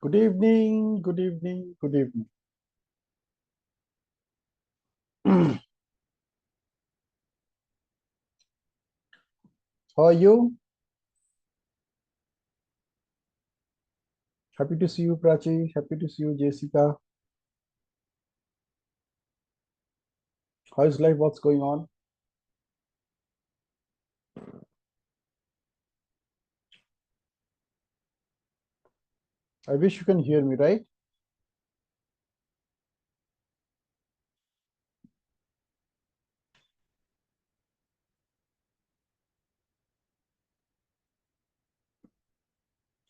Good evening, good evening, good evening. How are you? Happy to see you, Prachi. Happy to see you, Jessica. How is life? What's going on? I wish you can hear me, right?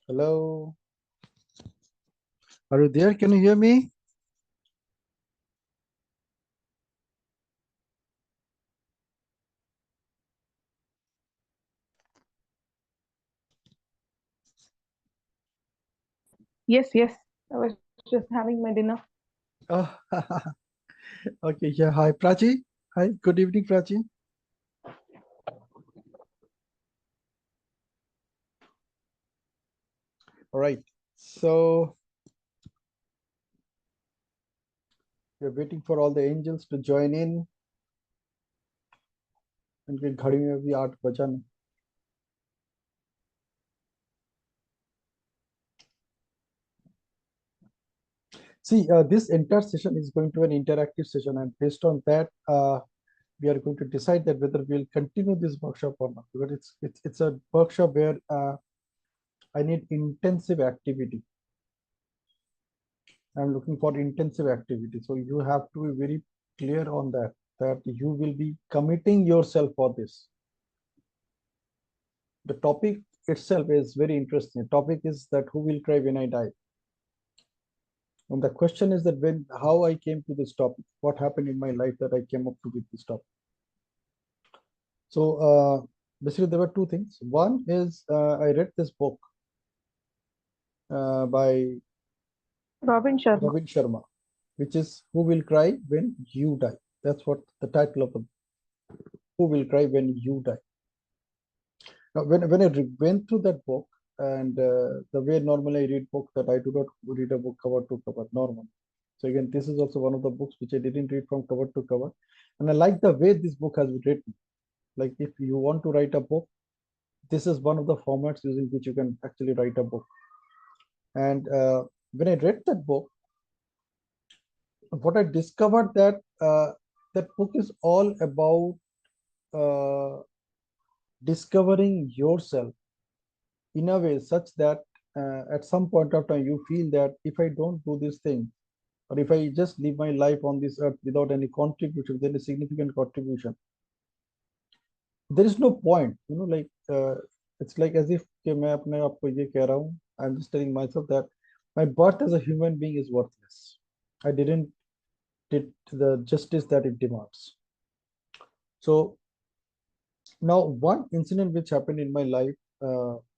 Hello. Are you there? Can you hear me? Yes, yes. I was just having my dinner. Oh, okay. Yeah. Hi, Prachi. Hi. Good evening, Prachi. All right. So we're waiting for all the angels to join in. And we're घड़ी में भी 8 बजा नहीं. See, this entire session is going to be an interactive session, and based on that, we are going to decide that whether we'll continue this workshop or not. Because it's a workshop where I need intensive activity. I'm looking for intensive activity. So you have to be very clear on that you will be committing yourself for this. The topic itself is very interesting. The topic is that who will cry when I die? And the question is that how I came to this topic, what happened in my life that I came up to with this topic. So basically, there were two things. One is I read this book by Robin Sharma. Robin Sharma, which is Who Will Cry When You Die. That's what the title of the Who Will Cry When You Die. Now, when I went through that book, and the way normally I read books, that I do not read a book cover to cover, normal. So again, this is also one of the books which I didn't read from cover to cover. And I like the way this book has been written. Like if you want to write a book, this is one of the formats using which you can actually write a book. And when I read that book, what I discovered that that book is all about uh, discovering yourself in a way such that at some point of time you feel that if I don't do this thing, or if I just live my life on this earth without any contribution, then a significant contribution, there is no point. Like it's like as if कि मैं अपने आप को ये कह रहा हूँ, I'm just telling myself that my birth as a human being is worthless. I didn't did the justice that it demands. So now one incident which happened in my life,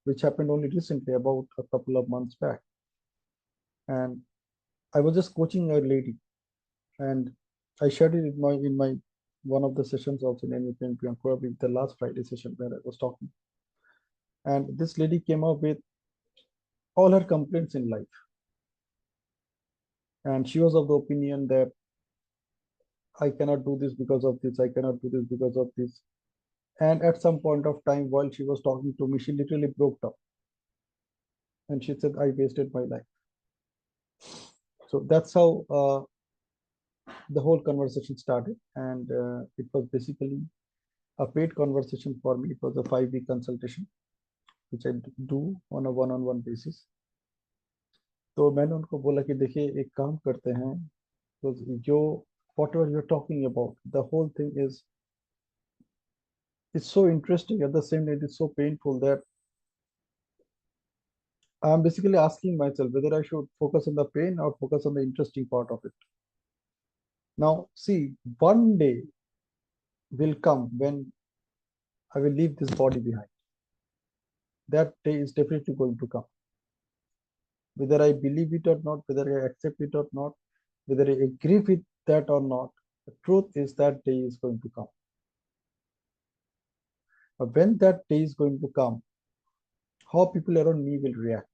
which happened only recently, about a couple of months back, and I was just coaching a lady, and I shared it in my one of the sessions also in NVP, probably the last Friday session where I was talking. And this lady came up with all her complaints in life, and she was of the opinion that I cannot do this because of this, I cannot do this because of this. And at some point of time, while she was talking to me, she literally broke down, and she said, I wasted my life. So that's how the whole conversation started. And it was basically a paid conversation for me. It was a 5 week consultation, which I do on a one-on-one basis. तो मैंने उनको बोला कि देखिए एक काम करते हैं, तो जो whatever you're talking about, the whole thing is it's so interesting, at the same time it's so painful, that I'm basically asking myself whether I should focus on the pain or focus on the interesting part of it. Now, see, one day will come when I will leave this body behind. That day is definitely going to come. Whether I believe it or not, whether I accept it or not, whether I agree with that or not, the truth is that day is going to come. But when that day is going to come, how people around me will react.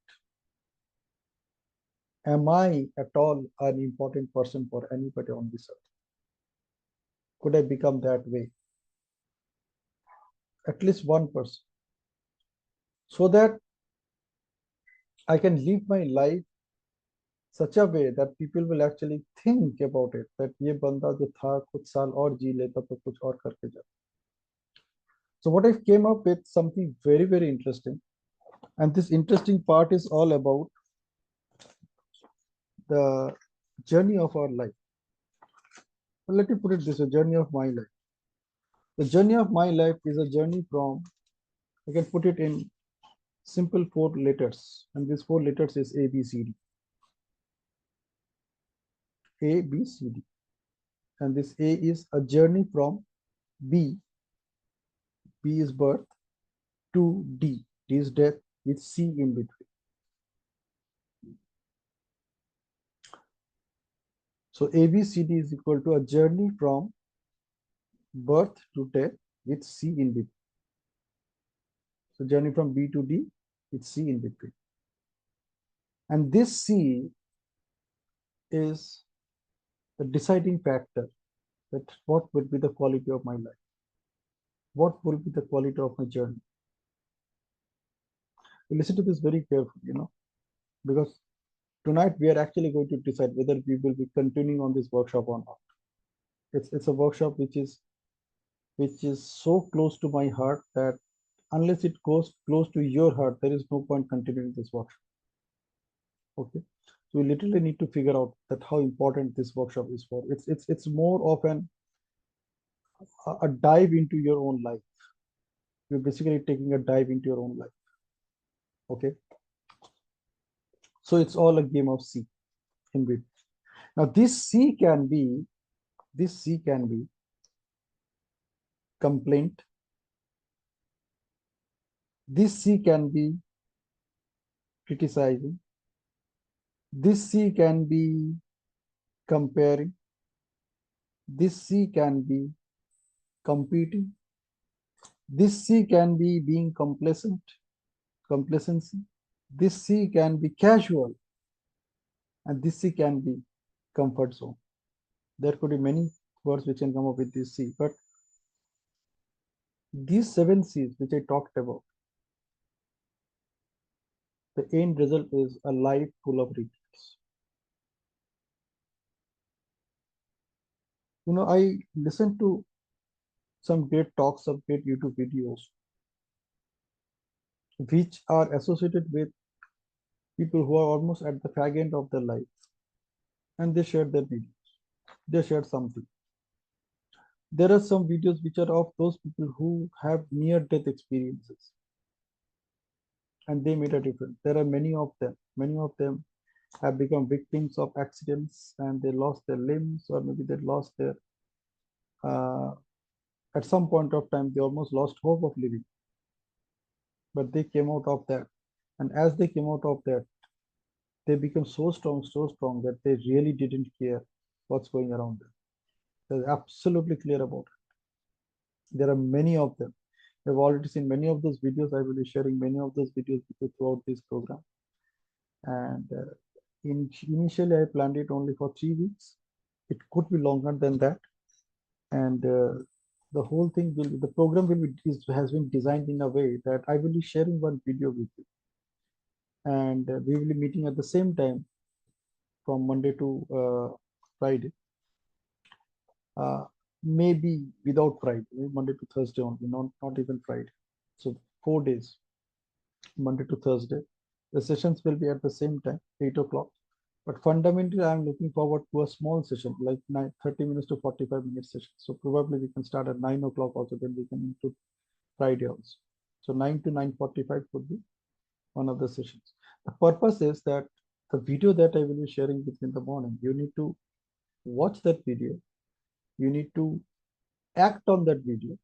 Am I at all an important person for anybody on this earth? Could I become that way? At least one person, so that I can live my life such a way that people will actually think about it, that ये बंदा जो था कुछ साल और जी लेता तो कुछ और करके जाता. So what I came up with something very, very interesting, and this interesting part is all about the journey of our life. Well, let me put it this way: journey of my life. The journey of my life is a journey from, I can put it in simple four letters, and these four letters is A, B, C, D. A, B, C, D. And this A is a journey from B. B is birth, to D. D is death, with C in between. So A, B, C, D is equal to a journey from birth to death with C in between. So journey from B to D with C in between. And this C is the deciding factor that what would be the quality of my life, what will be the quality of my journey. Listen to this very carefully, because tonight we are actually going to decide whether we will be continuing on this workshop or not. It's a workshop which is so close to my heart that unless it goes close to your heart, there is no point continuing this workshop. Okay, so we literally need to figure out that how important this workshop is for. It's more of a dive into your own life. You're basically taking a dive into your own life. Okay, so it's all a game of C in between. Now this C can be complaint. This C can be criticizing. This C can be comparing. This C can be competing. This C can be being complacency. This C can be casual, and this C can be comfort zone. There could be many words which can come up with this C, but these 7 C's which I talked about, the end result is a life full of regrets. I listened to some great talks, some great YouTube videos, which are associated with people who are almost at the fag end of their life, and they shared their videos. They shared something. There are some videos which are of those people who have near death experiences, and they made a difference. There are many of them. Many of them have become victims of accidents, and they lost their limbs, or maybe they lost their uh, at some point of time they almost lost hope of living, but they came out of that. And as they came out of that, they became so strong that they really didn't care what's going around them. They're absolutely clear about it. There are many of them. We've already seen many of those videos. I will be sharing many of those videos with you throughout this program. And initially, I planned it only for 3 weeks. It could be longer than that. And the whole thing the program has been designed in a way that I will be sharing one video with you. And we will be meeting at the same time from Monday to Friday. Maybe without Friday, maybe Monday to Thursday only, not even Friday. So 4 days, Monday to Thursday. The sessions will be at the same time, 8 o'clock. But fundamentally, I'm looking forward to a small session, like 30 minutes to 45 minutes session. So probably we can start at 9 o'clock also, then we can include Friday also. So 9 to 9:45 could be one of the sessions. The purpose is that the video that I will be sharing with you in the morning, you need to watch that video. You need to act on that video.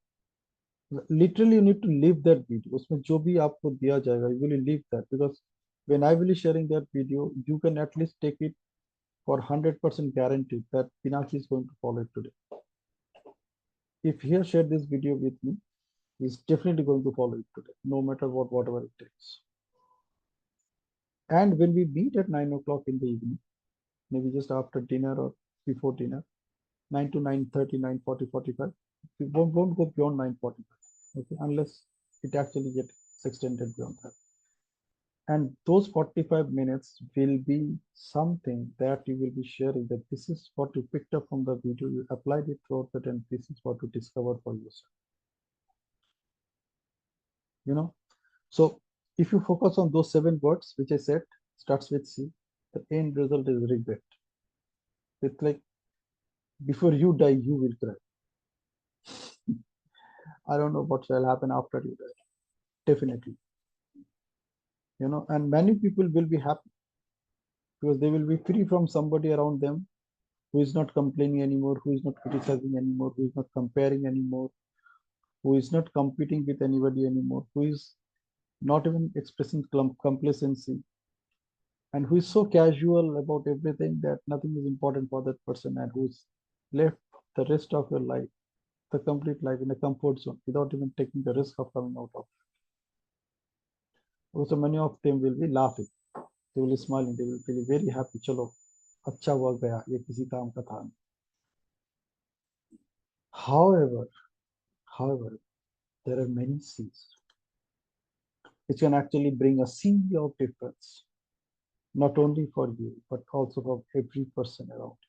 Literally, you need to live that video. उसमें जो भी आपको दिया जाएगा, you will live that, because when I will be sharing that video, you can at least take it for 100% guaranteed that Pinaki is going to follow it today. If he has shared this video with me, he's definitely going to follow it today, no matter whatever it takes. And when we meet at 9 o'clock in the evening, maybe just after dinner or before dinner, 9 to 9:30, 9:40, 45. We won't go beyond 9:45, okay, unless it actually gets extended beyond that. And those 45 minutes will be something that you will be sharing, that this is what you picked up from the video, you applied it throughout that, and this is what you discover for yourself. You know, so if you focus on those 7 words, which I said, starts with C, the end result is regret. It's like before you die, you will cry. I don't know what shall happen after you die. Definitely, and many people will be happy because they will be free from somebody around them who is not complaining anymore, who is not criticizing anymore, who is not comparing anymore, who is not competing with anybody anymore, who is not even expressing complacency, and who is so casual about everything that nothing is important for that person, and who is left the rest of your life, the complete life, in a comfort zone without even taking the risk of coming out of it. Also, many of them will be laughing, they will be smiling, they will be very happy. Chalo, अच्छा हुआ गया, ये किसी काम का था. However, however, there are many C's which can actually bring a sea of difference, not only for you, but also for every person around you.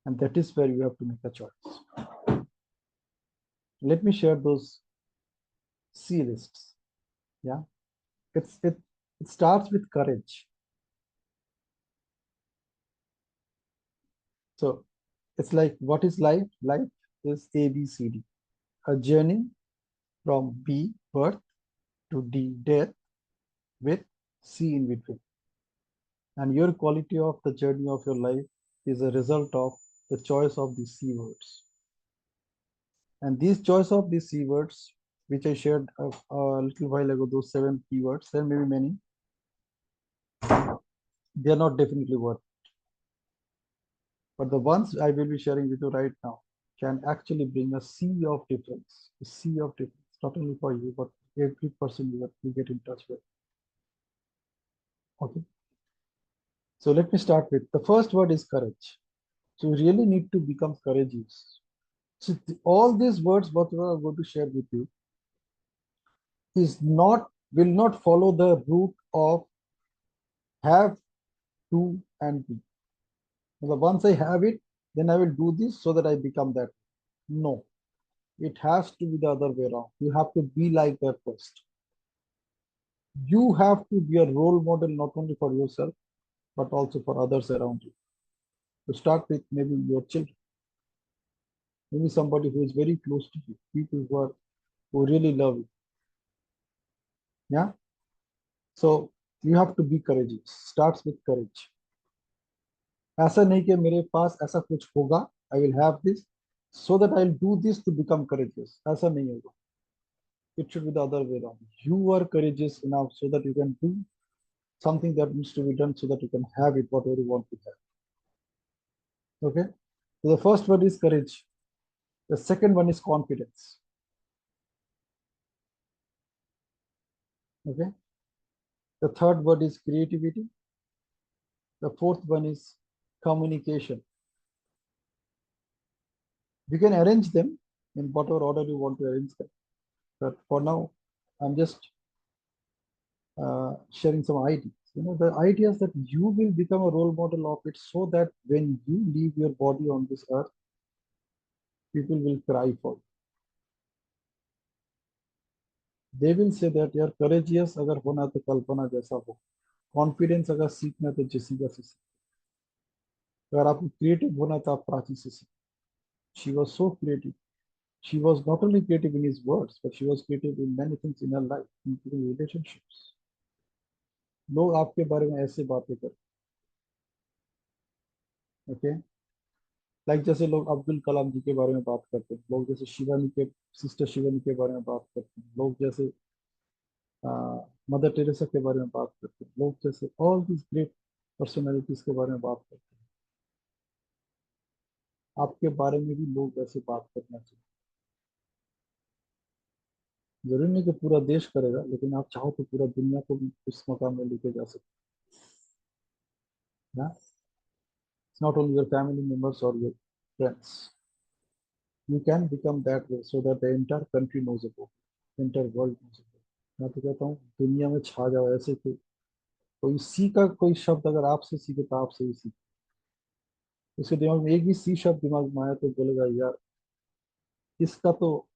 And that is where you have to make a choice. Let me share those C lists. Yeah, it starts with courage. So it's like, what is life? Life is ABCD, a journey from B, birth, to D, death, with C in between. And your quality of the journey of your life is a result of the choice of these C words. And these choice of these C words, which I shared a little while ago, those 7 keywords, there may be many, they are not definitely worth. But the ones I will be sharing with you right now can actually bring a sea of difference, not only for you, but every person you get in touch with. Okay. So let me start with the first word is courage. So you really need to become courageous. So all these words, what I'm going to share with you, will not follow the route of have, do, and be. Once I have it, then I will do this so that I become that. No, it has to be the other way around. You have to be like that first. You have to be a role model not only for yourself, but also for others around you. To start with, maybe your children, maybe somebody who is very close to you, people who really love you. Yeah. So you have to be courageous. Starts with courage. ऐसा नहीं कि मेरे पास ऐसा कुछ होगा, I will have this so that I'll do this to become courageous. ऐसा नहीं होगा. It should be the other way around. You are courageous enough so that you can do something that needs to be done so that you can have it, whatever you want to have. Okay. So the first word is courage. The second one is confidence. Okay. The third word is creativity. The fourth one is communication. You can arrange them in whatever order you want to arrange them. But for now, I'm just sharing some ideas. The ideas that you will become a role model of it, so that when you leave your body on this earth, people will cry for you. They will say that यार courageous अगर होना तो कल्पना जैसा हो, confidence अगर सीखना तो Jessica से सीखो, अगर आपको creative होना तो आप प्राची से सीखो. She was so creative. She was not only creative in his words, but she was creative in many things in her life, including relationships. लोग आपके बारे में ऐसे बातें करते, ओके, लाइक जैसे लोग अब्दुल कलाम जी के बारे में बात करते हैं, लोग जैसे शिवानी के सिस्टर शिवानी के बारे में बात करते हैं, लोग जैसे मदर टेरेसा के बारे में बात करते हैं, लोग जैसे ऑल दिस ग्रेट पर्सनालिटीज के बारे में बात करते हैं. आपके बारे में भी लोग ऐसे बात करना चाहिए. जरूरी नहीं कि पूरा देश करेगा, लेकिन आप चाहो तो पूरा दुनिया को भी उस मकाम में लेके जा सकते हैं। It's not only your family members or your friends. You can become that way so that the entire country knows about it, entire world knows about it. मैं तो कहता हूँ दुनिया में छा जाओ ऐसे कि कोई सी का कोई शब्द अगर आपसे सीखे तो आपसे ही सीखे। उसके दिमाग में एक भी सी शब्द दिमाग में आया तो बोलेगा यार इसका तो,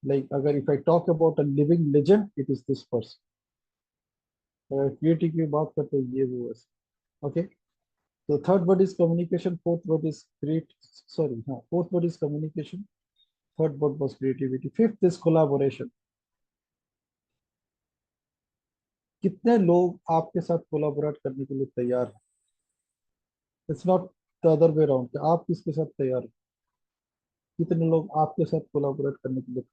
लाइक अगर if I talk about a living legend it is this person. अगर क्रिएटिव की बात करते हैं ये वो ऐसे। ओके, तो third word is communication, fourth word is create, sorry हाँ, fourth word is communication, third word was creativity, fifth is collaboration. कितने लोग आपके साथ कोलैबोरेट करने के लिए तैयार हैं? It's not the other way around कि आप किसके साथ तैयार हैं, कितने लोग आपके साथ कोलैबोरेट करने के लिए,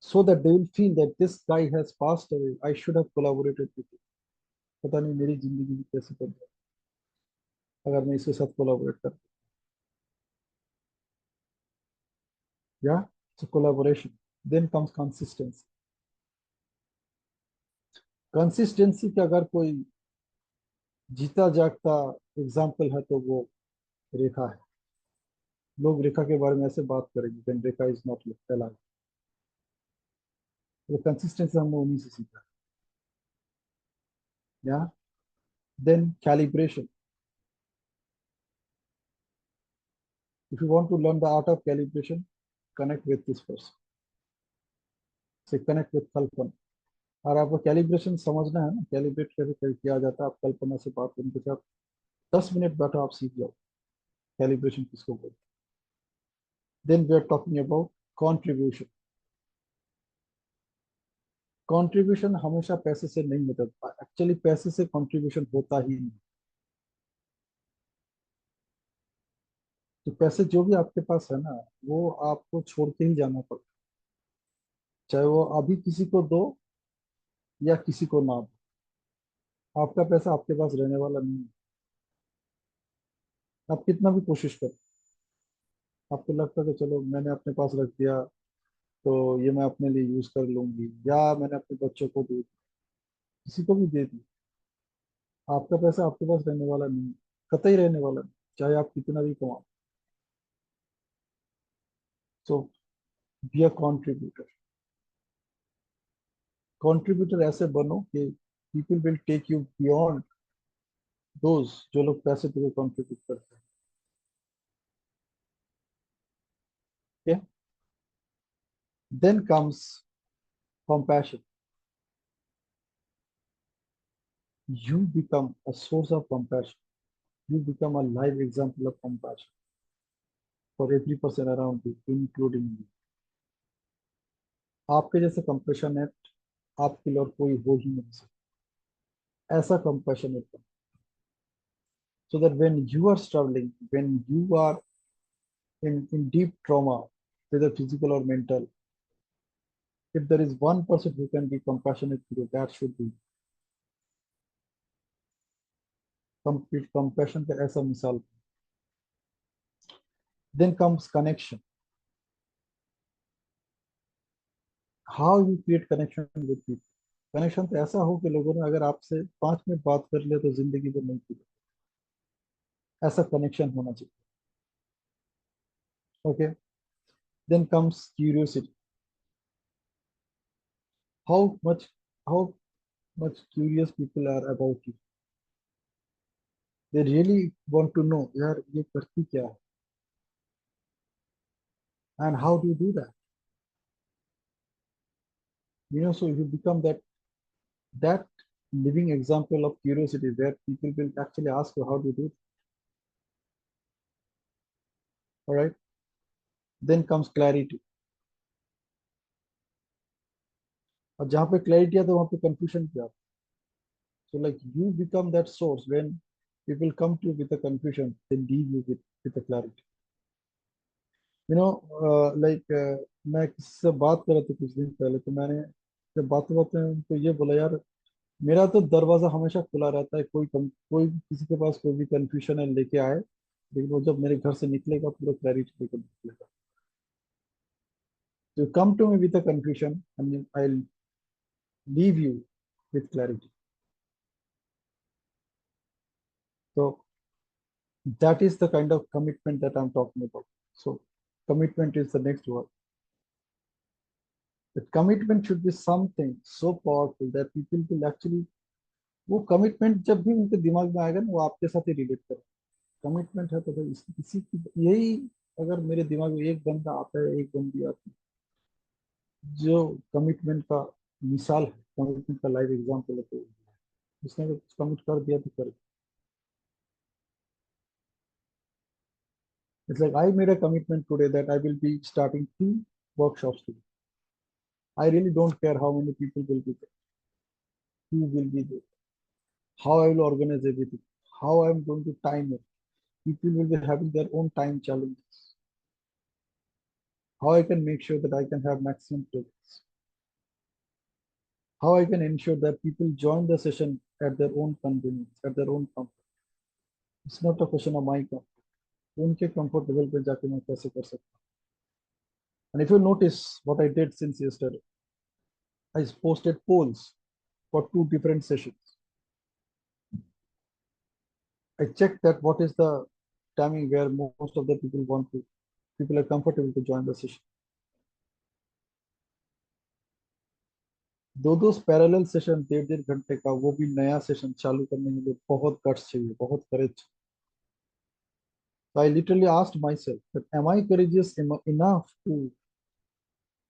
so that they will feel that this guy has passed away, I should have collaborated with him. पता नहीं मेरी जिंदगी भी कैसे बन जाए अगर मैं इसके साथ कोलैबोरेट कर, या so collaboration. Then comes consistency. Consistency का अगर कोई जीता जागता एग्जाम्पल है तो वो रेखा है। लोग रेखा के बारे में ऐसे बात करेंगे when Rekha is not alive। तो कंसिस्टेंसी हमने उन्हीं से सीखा। या then calibration, if you want to learn the art of calibration, connect with this person, से कनेक्ट विथ कल्पना। और आपको कैलिब्रेशन समझना है ना, कैलिब्रेट कैसे किया जाता है, आप कल्पना से बात करने के साथ 10 मिनट बैठो, आप सीख जाओ कैलिब्रेशन किसको बोलते हैं। Then we are talking about contribution. Contribution हमेशा पैसे से नहीं होता, एक्चुअली पैसे से कंट्रीब्यूशन होता ही नहीं। तो पैसे जो भी आपके पास है ना, वो आपको छोड़ के ही जाना पड़ता है, चाहे वो अभी किसी को दो या किसी को ना दो। आपका पैसा आपके पास रहने वाला नहीं है। आप कितना भी कोशिश करो, आपको लगता है कि चलो मैंने अपने पास रख दिया तो ये मैं अपने लिए यूज कर लूंगी, या मैंने अपने बच्चों को दे दी, किसी को भी दे दी, आपका पैसा आपके पास रहने वाला नहीं है, कतई रहने वाला नहीं, चाहे आप कितना भी कमाओ। So be a contributor. Contributor ऐसे बनो कि people will take you beyond those जो लोग पैसे तुम्हें कंट्रीब्यूट करते हैं। Then comes compassion. You become a source of compassion. You become a live example of compassion for every person around you, including you. आपके जैसे कंपैशनेट आपके लिए और कोई हो ही नहीं सकता, ऐसा compassionate. so that when you are struggling, when you are in deep trauma, whether physical or mental, if there is one person who can be compassionate to you, that should be complete compassion का ऐसा मिसाल। then comes connection. How you create connection with people. Connection तो ऐसा हो कि लोगों ने अगर आपसे 5 मिनट बात कर लिया तो जिंदगी भर नहीं की, ऐसा कनेक्शन होना चाहिए। Okay, then comes curiosity. How much how much curious people are about you, they really want to know यार ये करती क्या है, and how do you do that, so you become that living example of curiosity where people will actually ask you how do you do it. All right, then comes clarity। और जहाँ पे clarity है तो वहाँ पे confusion क्या। So like you become that source when people come to you with a confusion, they leave you with a clarity. मैं किससे बात कर रहा था कुछ दिन पहले, तो मैंने जब बातें बातें उनको ये बोला यार मेरा तो दरवाजा हमेशा खुला रहता है, कोई किसी के पास कोई भी कंफ्यूजन है लेके आए, लेकिन वो जब मेरे घर से निकलेगा पूरा क्लैरिटी लेकर निकलेगा। You come to me with a confusion, and then I'll leave you with clarity. So that is the kind of commitment that I'm talking about. So commitment is the next word. The commitment should be something so powerful that people will actually, वो commitment जब भी उनके दिमाग में आएगा ना वो आपके साथ ही रिलेट करें. कमिटमेंट है तो भाई इसी की यही, अगर मेरे दिमाग में एक बंदा आता है, एक बंदी आती है जो कमिटमेंट का मिसाल है, कमिटमेंट का लाइव एग्जाम्पल है, तो उसने अगर कुछ कमिट कर दिया तो कर. It's like I made a commitment today that I will be starting 2 workshops today. I really don't care how many people will be there, who will be there, how I will organize everything, how I'm going to time it. People will be having their own time challenges. How I can make sure that I can have maximum progress. How I can ensure that people join the session at their own convenience, at their own comfort. It's not a question of my comfort. उनके comfort level पे जाके मैं कैसे कर सकता हूँ. And if you notice what I did since yesterday, I posted polls for 2 different sessions. I checked that what is the timing where most of the people are comfortable to join the session. दो parallel session 1.5 घंटे का, वो भी नया session चालू करने के लिए बहुत गट्स चाहिए, बहुत करेज. So I literally asked myself that am I courageous enough to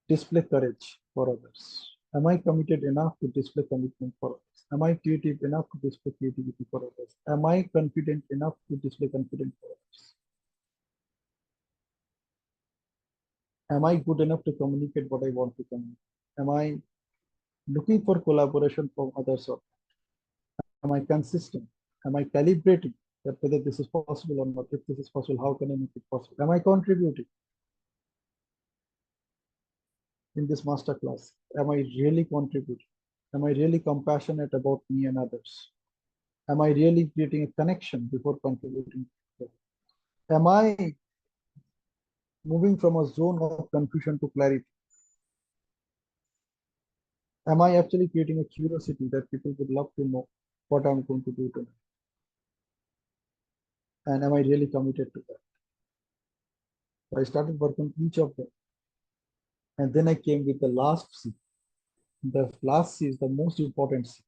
display courage for others? Am I committed enough to display commitment for others? Am I creative enough to display creativity for others? Am I confident enough to display confidence for others? Am I good enough to communicate what I want to communicate? Am I looking for collaboration from others? Or am I consistent? Am I calibrating that whether this is possible or not? If this is possible, how can I make it possible? Am I contributing in this masterclass? Am I really contributing? Am I really compassionate about me and others? Am I really creating a connection before contributing? Am I moving from a zone of confusion to clarity? Am I actually creating a curiosity that people would love to know what I'm going to do tonight? And am I really committed to that? So I started working on each of them. And then I came with the last C. The last C is the most important C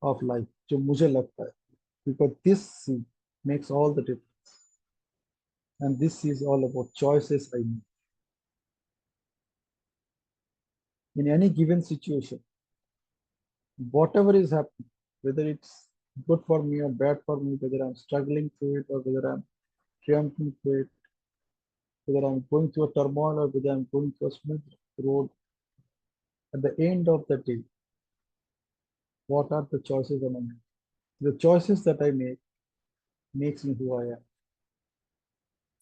of life, जो मुझे लगता है, because this C makes all the difference. And this C is all about choices I make. In any given situation, whatever is happening, whether it's good for me or bad for me, whether I'm struggling through it or whether I'm triumphing through it, whether I'm going through a turmoil or whether I'm going through a smooth road, at the end of the day, what are the choices I'm making? The choices that I make makes me who I am.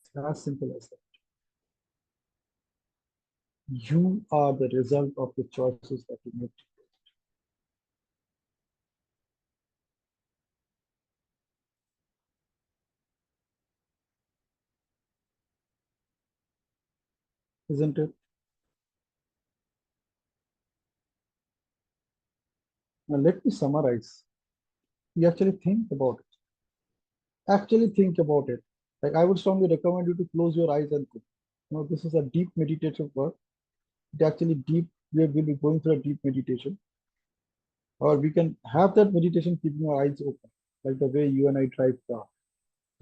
It's as simple as that. You are the result of the choices that you make. Isn't it? Now let me summarize. You actually think about it. Actually think about it. Like I would strongly recommend you to close your eyes and think. This is a deep meditative work. It actually deep, we will be going through a deep meditation. Or we can have that meditation keeping our eyes open, like the way you and I drive car.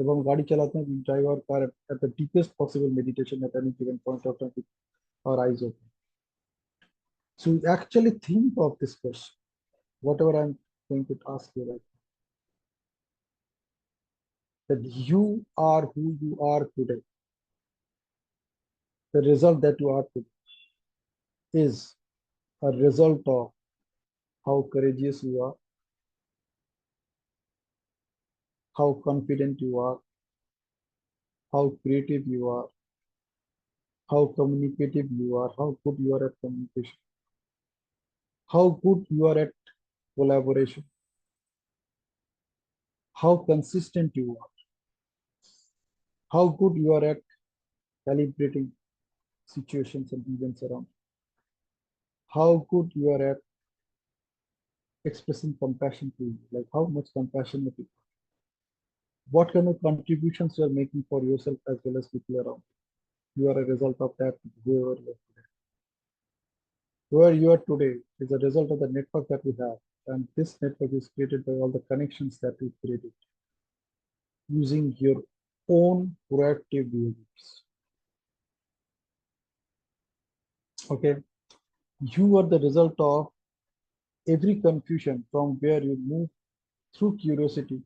जब हम गाड़ी चलाते हैं, we drive our car at the deepest possible meditation at any given point of time with our eyes open. So actually think of this question, whatever I'm going to ask you right now, that you are who you are today. The result that you are today is a result of how courageous you are, how confident you are, how creative you are, how communicative you are, how good you are at communication, how good you are at collaboration, how consistent you are, how good you are at calibrating situations and events around. How good you are at expressing compassion to you, like how much compassion you feel. What kind of contributions you are making for yourself as well as people around. You are a result of that, whoever you are today. Where you are today is a result of the network that we have. And this network is created by all the connections that we created using your own proactive behaviors. Okay. You are the result of every confusion from where you move through curiosity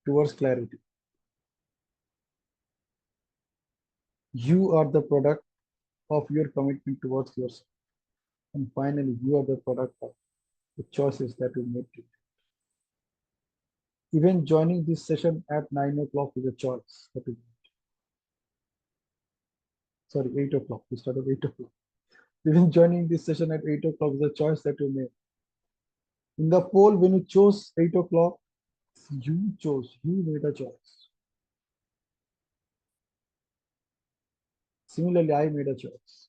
towards clarity. You are the product of your commitment towards yourself. And finally, you are the product of the choices that you made today. Even joining this session at 9 o'clock is a choice that you made. Sorry, 8 o'clock. We started 8 o'clock. Even joining this session at 8 o'clock is a choice that you made. In the poll, when you chose 8 o'clock, you made a choice. Similarly, I made a choice.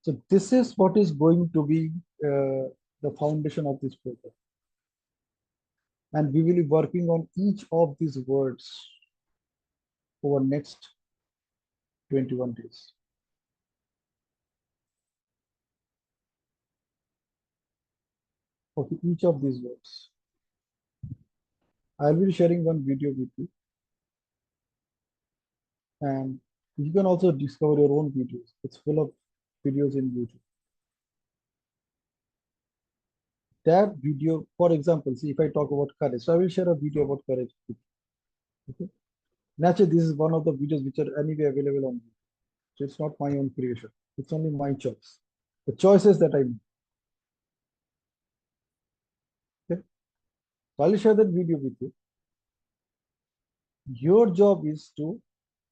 So this is what is going to be the foundation of this program. And we will be working on each of these words over next 21 days. Okay, each of these words. I'll be sharing one video with you, and you can also discover your own videos. It's full of videos in YouTube. That video, for example, see if I talk about courage, so I will share a video about courage with you. Okay. Naturally, this is one of the videos which are anyway available on YouTube. So it's not my own creation. It's only my choice. The choices that I make. Okay. So I'll share that video with you. Your job is to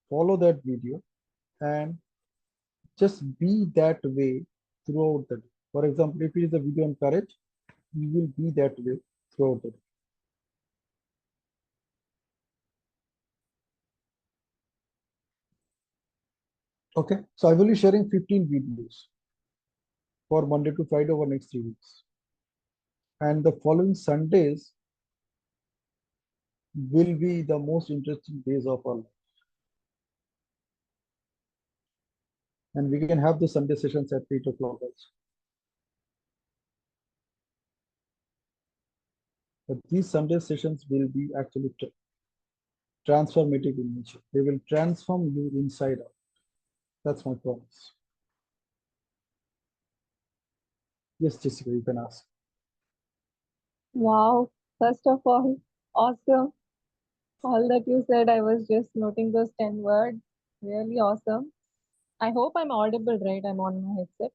follow that video and just be that way throughout the day. For example, if it is a video on courage, you will be that way throughout the day. Okay, so I will be sharing 15 videos for Monday to Friday over next 3 weeks. And the following Sundays will be the most interesting days of our life. And we can have the Sunday sessions at 8 o'clock also. But these Sunday sessions will be actually transformative in nature. They will transform you inside out. That's my promise. Yes, Jessica, you can ask. Wow. First of all, awesome. All that you said, I was just noting those 10 words. Really awesome. I hope I'm audible, right? I'm on my headset.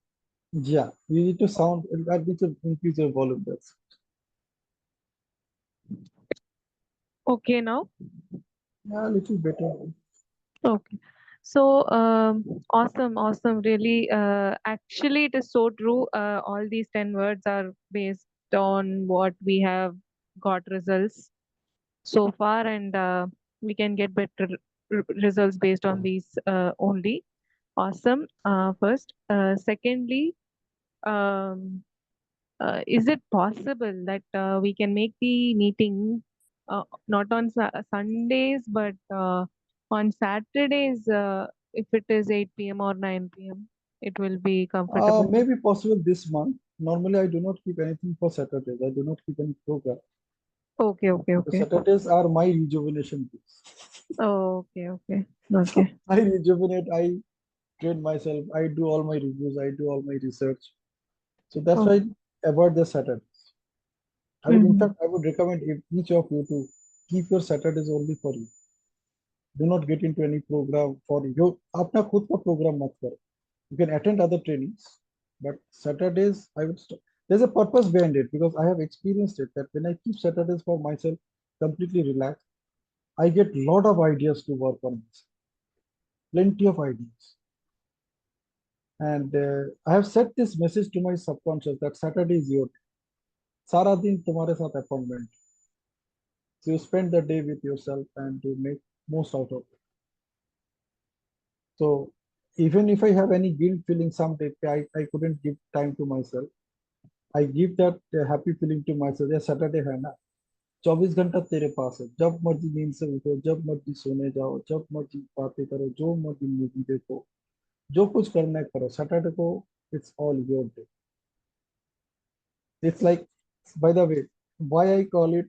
Yeah, you need to sound, I need to increase your volume. That's Okay, now. yeah, a little better. Okay. So, awesome, awesome. Really, actually, it is so true. All these 10 words are based on what we have got results so far, and we can get better results based on these only. Awesome. First. Secondly, um, is it possible that we can make the meeting not on Sundays, but on Saturdays, if it is 8 p.m. or 9 p.m., it will be comfortable. Maybe possible this month. Normally, I do not keep anything for Saturdays. I do not keep any program. Okay, okay, The okay. Saturdays are my rejuvenation days. Oh, okay, okay, So okay. I rejuvenate, I train myself, I do all my reviews, I do all my research. So that's Oh, why I avoid the Saturdays. I would, in mhm. fact, I would recommend each of you to keep your Saturdays only for you. Do not get into any program for you. अपना खुद का program मत करो. You can attend other trainings, but Saturdays I would stop. There's a purpose behind it because I have experienced it that when I keep Saturdays for myself completely relaxed, I get a lot of ideas to work on this. Plenty of ideas. And I have set this message to my subconscious that Saturday is your day. सारा दिन तुम्हारे साथ appointment. So you spend the day with yourself and to make most out of it. So even if I have any guilt feeling someday, I couldn't give time to myself. I give that happy feeling to myself. ये Saturday है ना, 24 घंटा तेरे पास है, जब मर्जी नींद से उठो, जब मर्जी सोने जाओ, जब मर्जी बातें करो, जो मर्जी मूवी देखो, जो कुछ करना है करो, सैटरडे को it's all your day. It's like, by the way, why I call it,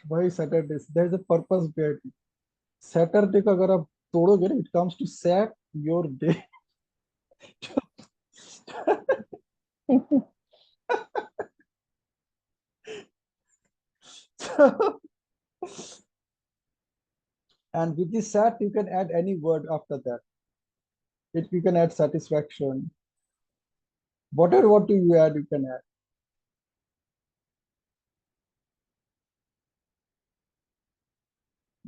why Saturdays? There's a purpose behind it. Saturday को अगर आप तोड़ोगे ना, it comes to sat your day. So, and with this sat, you can add any word after that. You can add satisfaction. Whatever what do you add, you can add.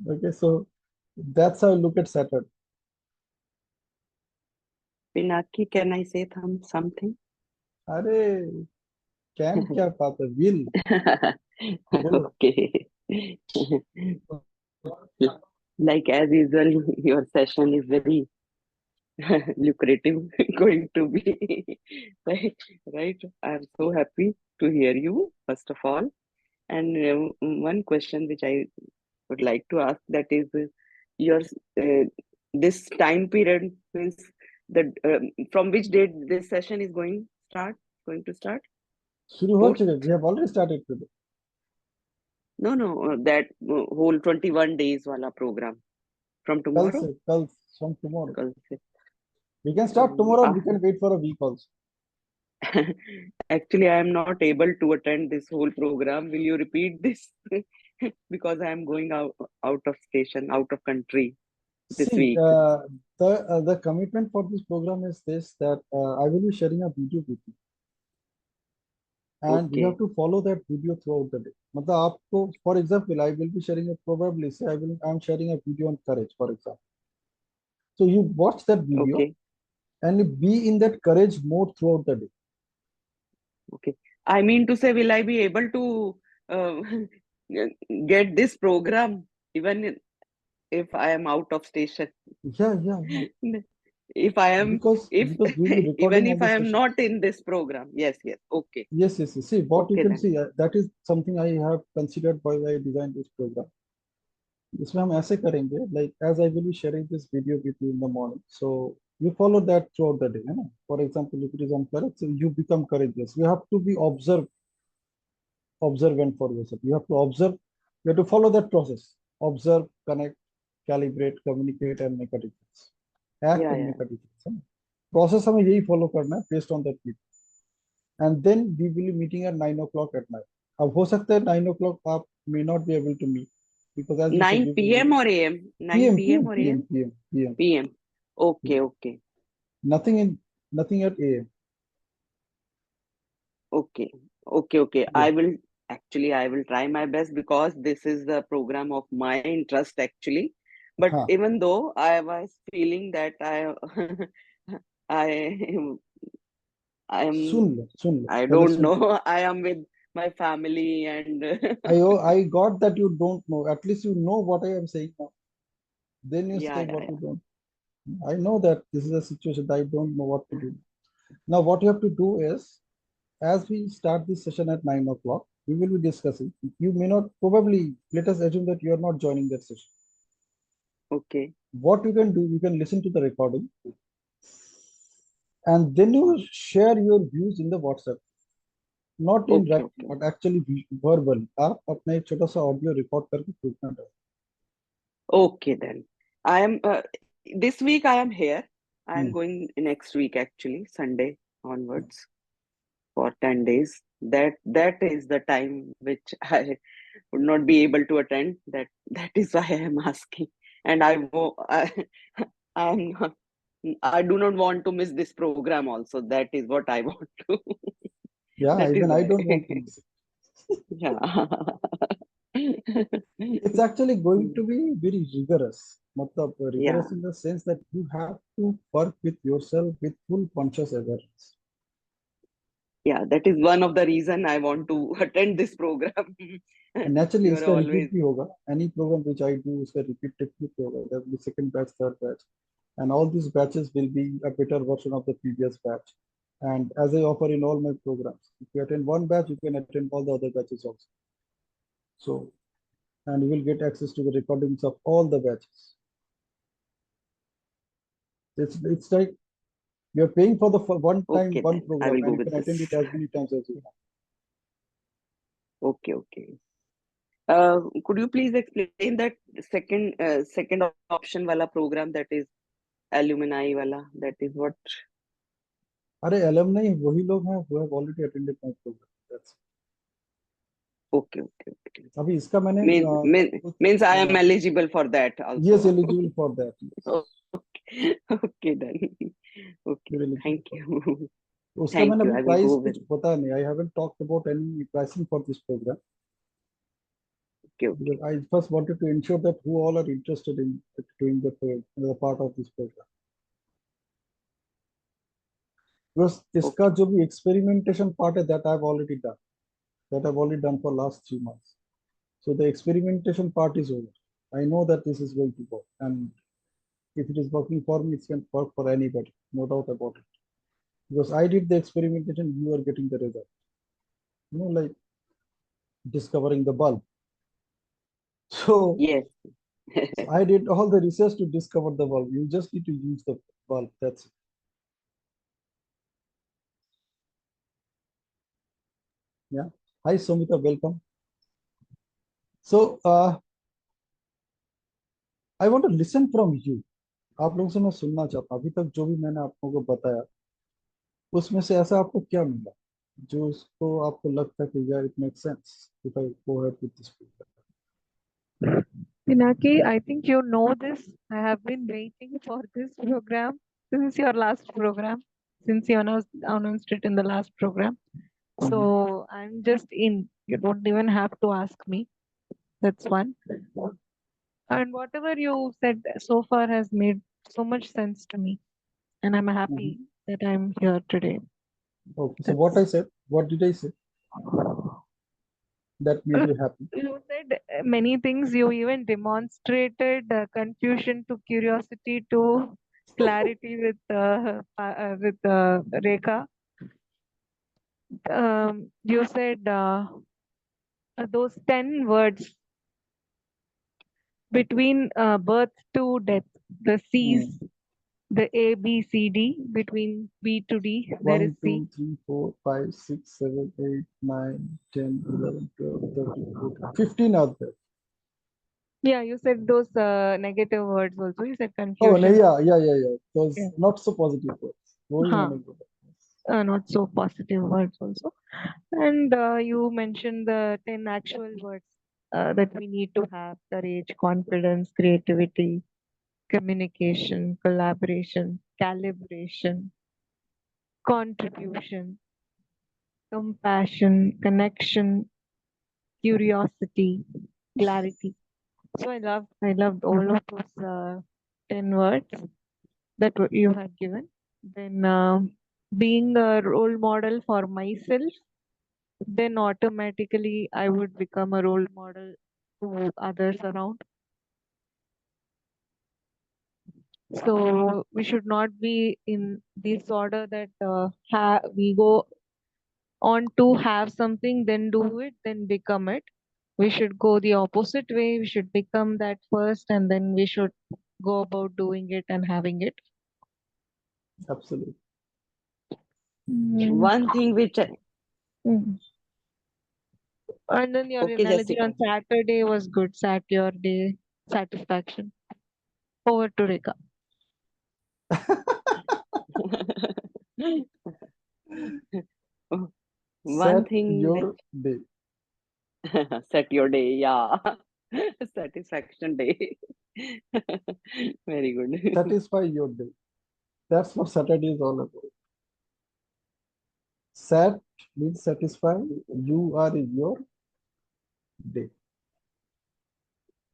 Okay, so that's how I look at Saturday. Pinaki, can I say something? अरे can क्या बात है, will बोलो. Okay. Like as usual, your session is very lucrative going to be. Right? I'm so happy to hear you, first of all. And one question which I would like to ask, that is your this time period means the from which date this session is going to start? शुरू हो Fourth? चुके, we have already started today. No, that whole 21 days wala program from कल tomorrow. से, कल from tomorrow. कल से. We can start tomorrow. We can wait for a week also. Actually, I am not able to attend this whole program. Will you repeat this? Because I am going out of station, out of country this See, week. the commitment for this program is this, that I will be sharing a video with you, and you have Okay, to follow that video throughout the day. मतलब आपको, for example, I will be sharing a, probably say I'm sharing a video on courage, for example. So you watch that video okay, and be in that courage mode throughout the day. okay. I mean to say, will I be able to uh, get this program even if I am out of station? Yeah. If I am, Because if we'll be even recording all if the I am sessions. not in this program. Yes, okay, Yes. See, what you okay can then. see, that is something I have considered while I designed this program. इसमें हम ऐसे करेंगे, like as I will be sharing this video with you in the morning, so you follow that throughout the day, है ना? For example, if it is on courage, so you become courageous. You have to be observant for yourself. You have to observe. You have to follow that process. Observe, connect, calibrate, communicate, and make a difference. Act and Yeah. make a difference. है ना? Process हमें यही follow करना है based on that video. And then we will be meeting at 9 o'clock at night. अब हो सकता है 9 o'clock आप may not be able to meet, because as you said, 9 you will p.m. or a.m.? 9 PM, p.m. PM, or PM, a.m.? PM, PM, p.m. PM. Okay. Nothing at AM. Okay. Yeah. I will try my best, because this is the program of my interest actually. But हाँ, even though I was feeling that I am, soon low, I पहले don't soon. know, I am with my family and I got that you don't know. At least you know what I am saying now. Then you say what yeah. you don't. I know that this is a situation that I don't know what to do. Now, what you have to do is, as we start this session at 9 o'clock, we will be discussing. You may not, probably, let us assume that you are not joining that session. Okay. What you can do, you can listen to the recording, and then you share your views in the WhatsApp. Not in Okay. writing, but actually verbally. आप अपना एक छोटा सा audio record करके भेजना है. Okay then. I am this week I am here. I am Hmm. going next week actually, Sunday onwards for 10 days. That is the time which I would not be able to attend. That is why I am asking. And I'm not, I do not want to miss this program also. That is what I want to. Yeah, That is even I why. don't want to miss it. Yeah. It's actually going to be very rigorous. मतलब Yeah. rigorous in the sense that you have to work with yourself with full conscious awareness. Yeah, that is one of the reason I want to attend this program. And naturally, You are इसका repeat always, भी होगा. Any program which I do, उसका repeat technique होगा. There will be second batch, third batch. and all these batches will be a better version of the previous batch. And as I offer in all my programs, if you attend one batch, you can attend all the other batches also. So, and you will get access to the recordings of all the batches. It's like you're paying for the one time Okay, one then I program, will go and you with can attend this. it as many times as you want. Okay, okay. Could you please explain that second option wala program, that is alumni wala, that is what? अरे alumni वही लोग हैं who have already attended my program. That's Okay, okay, okay. अभी इसका मैंने Means I am eligible for that yes, also. eligible for that. Yes. Okay, then. Okay, You're eligible thank for you. that. उसका Thank मैंने you. अभी I will price go कुछ with. पता नहीं. I haven't talked about any pricing for this program Okay, okay. because I first wanted to ensure that who all are interested in doing the part of this program. Because इसका जो भी experimentation part है, that I've already done. That I've already done for last 3 months. So the experimentation part is over. I know that this is going to work, and if it is working for me, it can work for anybody, no doubt about it. Because I did the experimentation, you are getting the result. You know, like discovering the bulb. So, Yes. so I did all the research to discover the bulb. You just need to use the bulb. That's it. Yeah. Hi, Somita. Welcome. So, I want to listen from you. आप लोगों से मैं सुनना चाहता हूँ. अभी तक जो भी मैंने आप लोगों को बताया, उसमें से ऐसा आपको क्या मिला जो उसको आपको लगता है कि यार it make sense if I go ahead with this program. Pinaki, I think you know this. I have been waiting for this program since your last program, since you announced it in the last program. So I'm just in. You don't even have to ask me. That's one. And whatever you said so far has made so much sense to me. And I'm happy that I'm here today. Okay, so what I said, what did I say that made you happy? You said many things. You even demonstrated confusion to curiosity to clarity with Rekha. You said those 10 words between birth to death, the C's, the A, B, C, D, between B to D, there is 1, C. 2, 3, 4, 5, 6, 7, 8, 9, 10, 11, 12, 13, 14, 15 are there. Yeah, you said those negative words also. You said Oh, confusion. yeah. Those Yeah. not so positive words. वही हाँ. मैंने बोला. Not so positive words also. And you mentioned the 10 actual words that we need to have: courage, confidence, creativity, communication, collaboration, calibration, contribution, compassion, connection, curiosity, clarity. So I loved all of those 10 words that you had given. Then being a role model for myself, then automatically I would become a role model to others around. So we should not be in this order that we go on to have something, then do it, then become it. We should go the opposite way. We should become that first, and then we should go about doing it and having it. Absolutely. One thing which Mm. And then your okay, analogy Jessica. on Saturday was good. Sat your day satisfaction. Over to Rika. One Set thing your day. which set your day, yeah. Satisfaction day. Very good. Satisfy your day. That's what Saturday is all about. Sat means satisfy. You are in your day.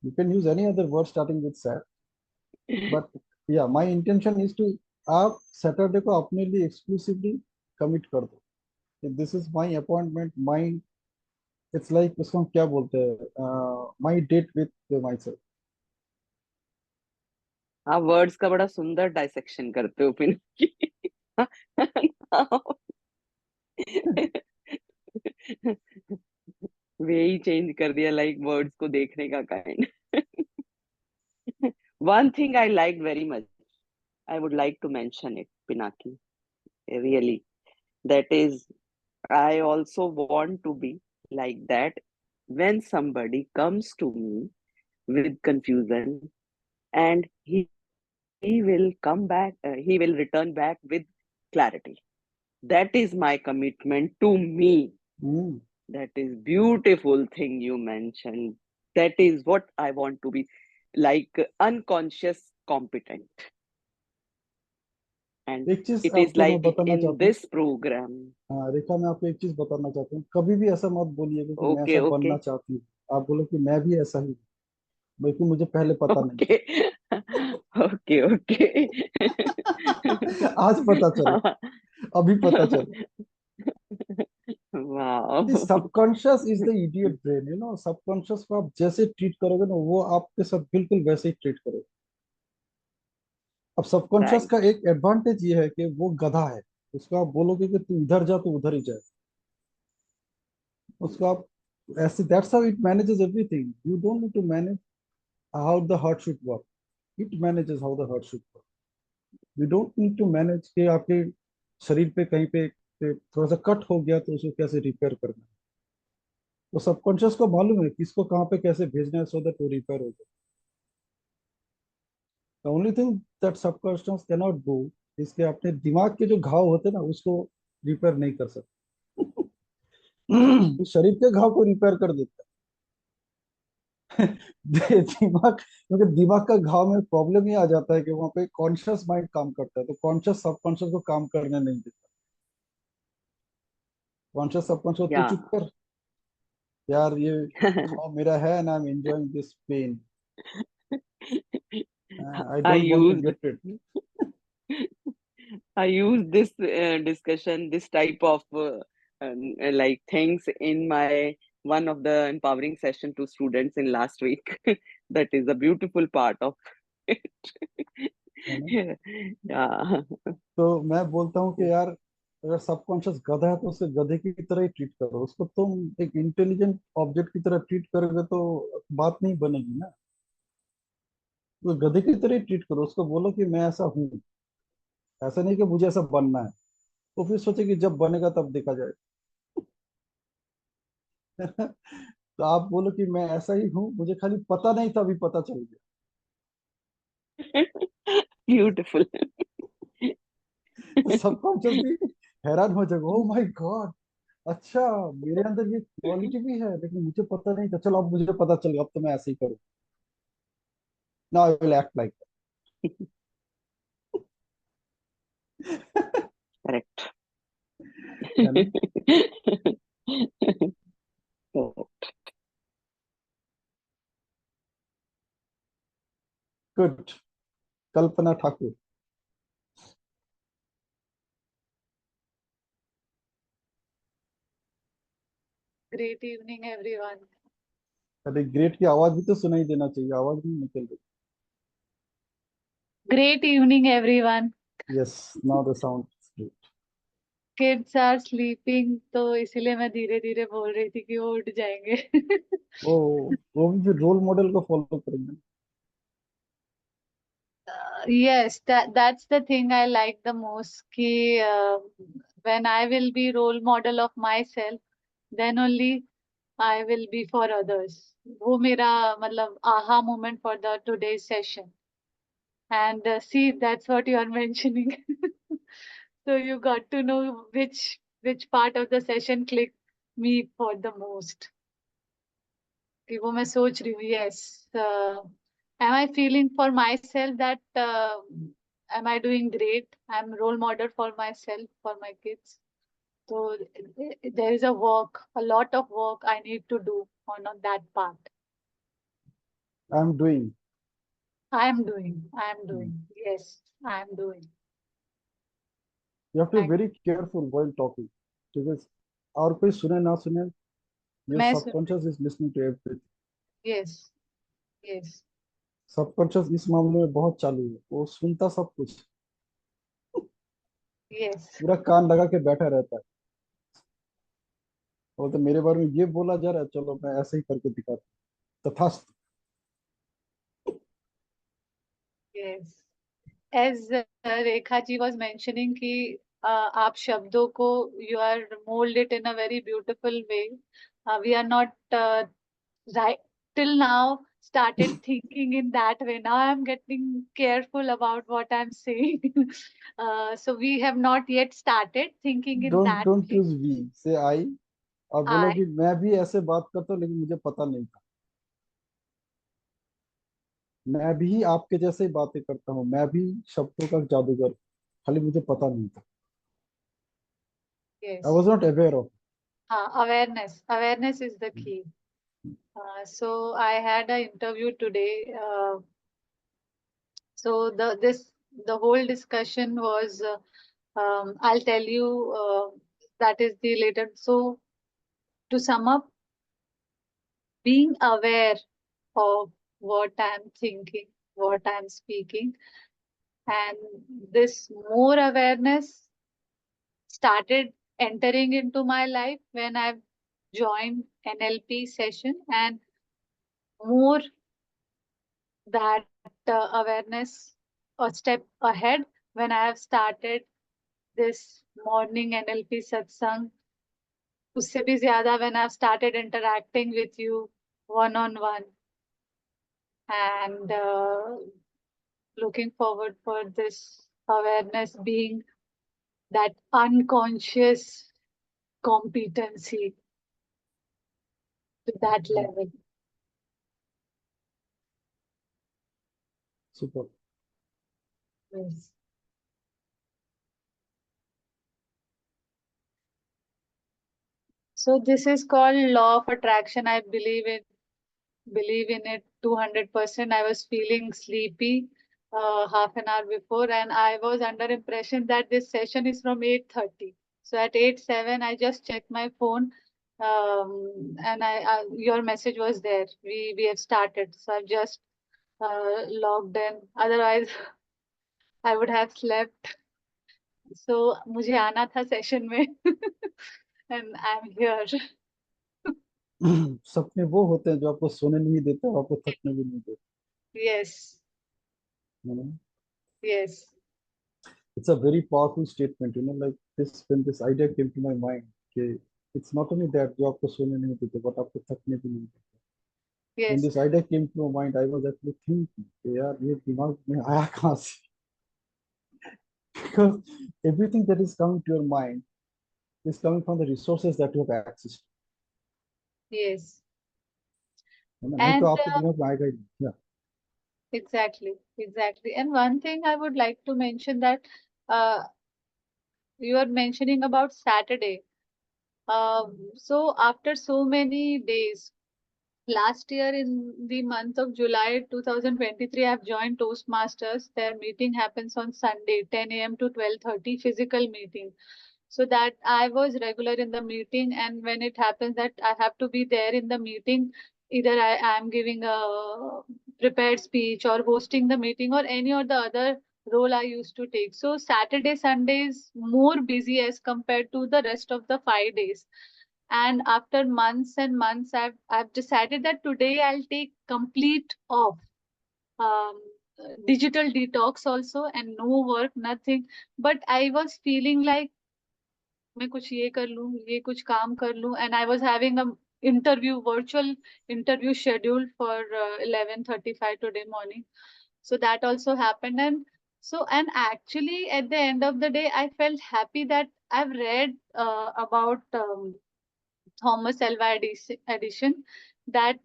You can use any other word starting with sat, but yeah, my intention is to आप Saturday को अपने लिए exclusively commit कर दो. This is my appointment. It's like उसको हम क्या बोलते हैं? My date with myself. हाँ, वर्ड्स का बड़ा सुंदर डाइसेक्शन करते हो पिनाकी। वे ही चेंज कर दिया, लाइक वर्ड्स को देखने का kind. One thing I like very much, I would like to mention it, Pinaki. Really, that is, I also want to be like that. When somebody comes to me with confusion, and he will come back, he will return back with clarity. That is my commitment to me. Hmm, That is beautiful thing you mentioned. That is what I want to be, like unconscious competent. And एक चीज it is आपको मैं like बताना in चाहता हूँ। this program. हाँ रेखा, मैं आपको एक चीज बताना चाहता हूँ, कभी भी ऐसा मत बोलिएगा कि मैं Okay, ऐसा बनना okay, चाहती हूँ। आप बोलो कि मैं भी ऐसा ही हूँ, बल्कि मुझे पहले पता नहीं okay, okay, okay. था। आज पता चला, अभी पता चला। Wow. Subconscious is the idiot brain, subconscious को आप जैसे ट्रीट करोगे ना, वो आपके साथ बिल्कुल वैसे ही ट्रीट करेगा। अब सबकॉन्शियस Right. का एक एडवांटेज ये है कि वो गधा है। उसको आप बोलोगे कि तू इधर जा, तो उधर ही जाए। उसको आप ऐसे, that's how it manages everything. You don't need to manage how the heart should work, it manages how the heart should work. You don't need to manage के आपके शरीर पे कहीं पे थोड़ा सा कट हो गया तो उसको कैसे रिपेयर करना है। तो सबकॉन्शियस को मालूम है किसको कहाँ पे कैसे भेजना है, सो दैट वो रिपेयर हो जाए। The only thing that subconscious can not do, इसके अपने दिमाग के जो घाव होते हैं ना, उसको रिपेयर नहीं कर सकते। शरीर के घाव को रिपेयर कर देता है। दिमाग, क्योंकि दिमाग का घाव में प्रॉब्लम ये आ जाता है कि वहां पे कॉन्शियस माइंड काम करता है, तो कॉन्शियस सबकॉन्शियस को काम करने नहीं देता। कॉन्शियस सबकॉन्शियस, तू Yeah. चुप कर यार, ये घाव मेरा है and I am enjoying this pain, I I don't want to used get it. I use this discussion, this type of like things in my one of the empowering session to students in last week. That is a beautiful part of it. है ना? Yeah. तो मैं बोलता हूँ कि यार, अगर subconscious गधा है तो उसे गधे की तरह ही ट्रीट करो। उसको तुम एक इंटेलिजेंट ऑब्जेक्ट की तरह ट्रीट करोगे तो बात नहीं बनेगी ना। तो गधे की तरह ही ट्रीट करो, उसको बोलो कि मैं ऐसा हूँ, ऐसा नहीं कि मुझे ऐसा बनना है। तो फिर सोचे कि जब बनेगा तब देखा जाए। तो आप बोलो कि मैं ऐसा ही हूँ, मुझे खाली पता नहीं था, अभी पता चल गया। Beautiful. तो सबकॉन्शियस भी हैरान हो जाएगा, ओ माय गॉड, अच्छा मेरे अंदर ये क्वालिटी भी है, लेकिन मुझे पता नहीं था। चलो अब मुझे पता चल गया, अब तो मैं ऐसे ही करूँ। Now I will act like Correct. है ना। गुड। कल्पना ठाकुर। Great evening, everyone. अरे ग्रेट की आवाज भी तो सुनाई देना चाहिए, आवाज नहीं निकल रही। Great evening, everyone. Yes, now the sound great. Kids are sleeping, तो इसीलिए मैं धीरे धीरे बोल रही थी कि वो उठ जाएंगे. ओ, वो भी फिर रोल मॉडल को फॉलो करेंगे। Yes, that's the thing I like the most. कि when I will be role model of myself, then only I will be for others. वो मेरा मतलब aha moment for the today's session. And see, that's what you are mentioning. So you got to know which part of the session clicked me for the most. कि वो मैं सोच रही हूँ, yes, am I feeling for myself that am I doing great? I'm role model for myself, for my kids. So there is a lot of work I need to do on that part. I am doing. I am doing. Yes, I am doing. You have to be Thank very careful while talking, because और कोई सुने ना सुने, your मैं सुन रही subconscious is listening to everything. हूँ. Yes, yes. Subconscious इस मामले में बहुत चालू है, वो सुनता सब कुछ, yes, पूरा कान लगा के बैठा रहता है। वो तो मेरे बारे में ये बोला जा रहा है, चलो मैं ऐसे ही करके दिखाता हूँ, तथास्तु। yes. As Rekha ji was mentioning कि आप शब्दों को you are mold it in a very beautiful way. We are not right till now started thinking in that way. Now I'm getting careful about what I'm saying. So we have not yet started thinking in don't that don't way. Use we, say I. और बोलो I, कि मैं भी ऐसे बात करता हूँ लेकिन मुझे पता नहीं था। मैं भी आपके जैसे ही बातें करता हूँ, मैं भी शब्दों का जादूगर हूँ, खाली मुझे पता नहीं था। आई yes. Was not aware of. Awareness. Awareness is the key. So I had an interview today. So the whole discussion was. I'll tell you. That is the later. So to sum up, being aware of what I'm thinking, what I'm speaking, and this more awareness started entering into my life when I've joined NLP session, and more that awareness a step ahead when I have started this morning NLP satsang. उससे भी ज़्यादा when I've started interacting with you one on one, and looking forward for this awareness being that unconscious competency to that level. Super. Yes. So this is called law of attraction. I believe in it 200%. I was feeling sleepy half an hour before, and I was under impression that this session is from 8:30. So at 8:07, I just checked my phone, and your message was there. We have started. So I've just logged in. Otherwise, I would have slept. So मुझे आना था session में, and I'm here. सपने वो होते हैं जो आपको सोने नहीं देते और आपको थकने भी नहीं देते, Yes, है ना। yes, It's a very powerful statement, like this, when this idea came to my mind, कि it's not only that जो आपको सोने नहीं देते but आपको थकने भी नहीं देते। When yes, this idea came to my mind, I was actually thinking कि यार ये दिमाग में आया कहाँ से? Because everything that is coming to your mind is coming from the resources that you have access to, yes. है ना, नहीं तो And आपके दिमाग में आएगा ही नहीं। Yeah. exactly, exactly. And one thing I would like to mention that uh, you are mentioning about Saturday. So after so many days, last year in the month of July 2023, I have joined Toastmasters. Their meeting happens on Sunday, 10 a.m. to 12:30, physical meeting. So that I was regular in the meeting, and when it happens that I have to be there in the meeting, either I am giving a prepared speech or hosting the meeting or any or the other role I used to take. So Saturday, Sunday is more busy as compared to the rest of the 5 days. And after months and months, I've decided that today I'll take complete off, um, digital detox also, and no work, nothing. But I was feeling like मैं कुछ ये कर लूं, ये कुछ काम कर लूं, and I was having a interview, virtual interview scheduled for 11:35 today morning. So that also happened, and so, and actually at the end of the day, I felt happy that I've read about Thomas Alva Edison, that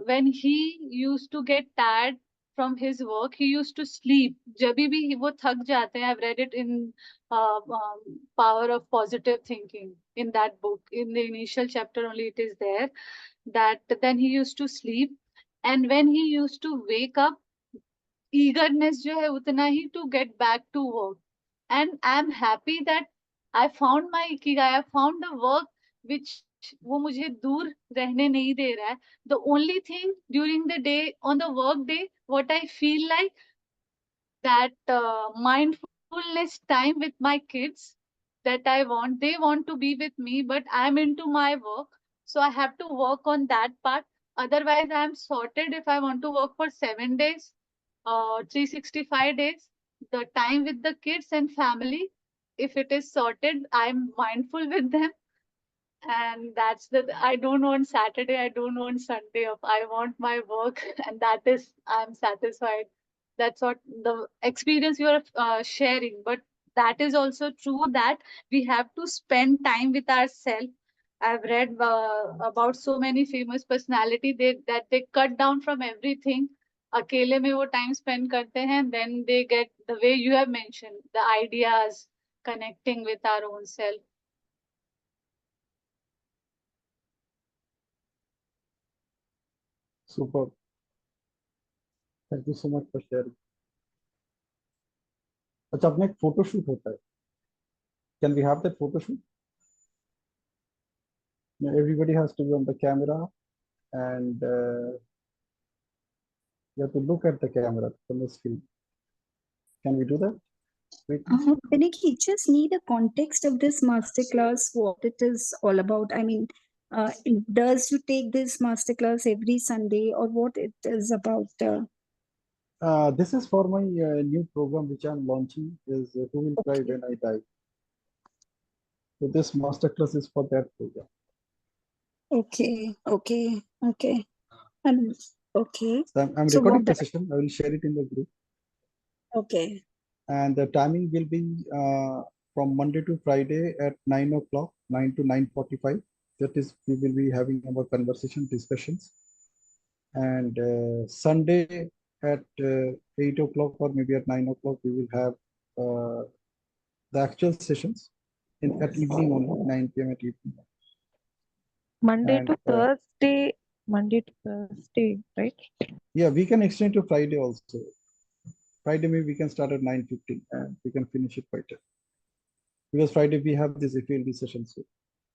when he used to get tired from his work, he used to sleep. जब भी वो थक जाते हैं, I've read it in Power of Positive Thinking, in that book. In the initial chapter only it is there, that then he used to sleep, and when he used to wake up, eagerness जो है उतना ही to get back to work. And I'm happy that I found my ikigai. I found the work which वो मुझे दूर रहने नहीं दे रहा है. The only thing during the day, on the work day, what I feel like, that mindfulness time with my kids that I want. They want to be with me, but I'm into my work. So I have to work on that part. Otherwise, I'm sorted if I want to work for 7 days, 365 days. The time with the kids and family, if it is sorted, I'm mindful with them. And that's the, I don't want Saturday, I don't want Sunday off. I want my work, and that is, I'm satified. That's what the experience you are sharing. But that is also true that we have to spend time with ourselves. I've read about so many famous personality, that they cut down from everything. अकेले में वो time spend करते हैं, then they get the way you have mentioned, the ideas, connecting with our own self. Super. Thank you so much for sharing. अच्छा, अपना एक photo shoot होता है. Can we have that photo shoot? Now, everybody has to be on the camera, and you have to look at the camera from the screen. Can we do that? Pinaki, just need a context of this masterclass, what it is all about. I mean, does you take this masterclass every Sunday, or what it is about? This is for my new program which I'm launching, is Who Will Cry When I Die. So this masterclass is for that program. Okay. And okay. So I'm So recording what the session. I will share it in the group. Okay. And the timing will be from Monday to Friday at 9 o'clock, 9 to 9:45. That is, we will be having our conversation discussions. And Sunday at 8 o'clock or maybe at 9 o'clock, we will have the actual sessions at evening only, 9 p.m. at evening. Monday And, to Thursday, Monday to Thursday, right? Yeah, we can extend to Friday also. Friday maybe we can start at 9:15 and we can finish it by 10. Because Friday we have this FLD session, so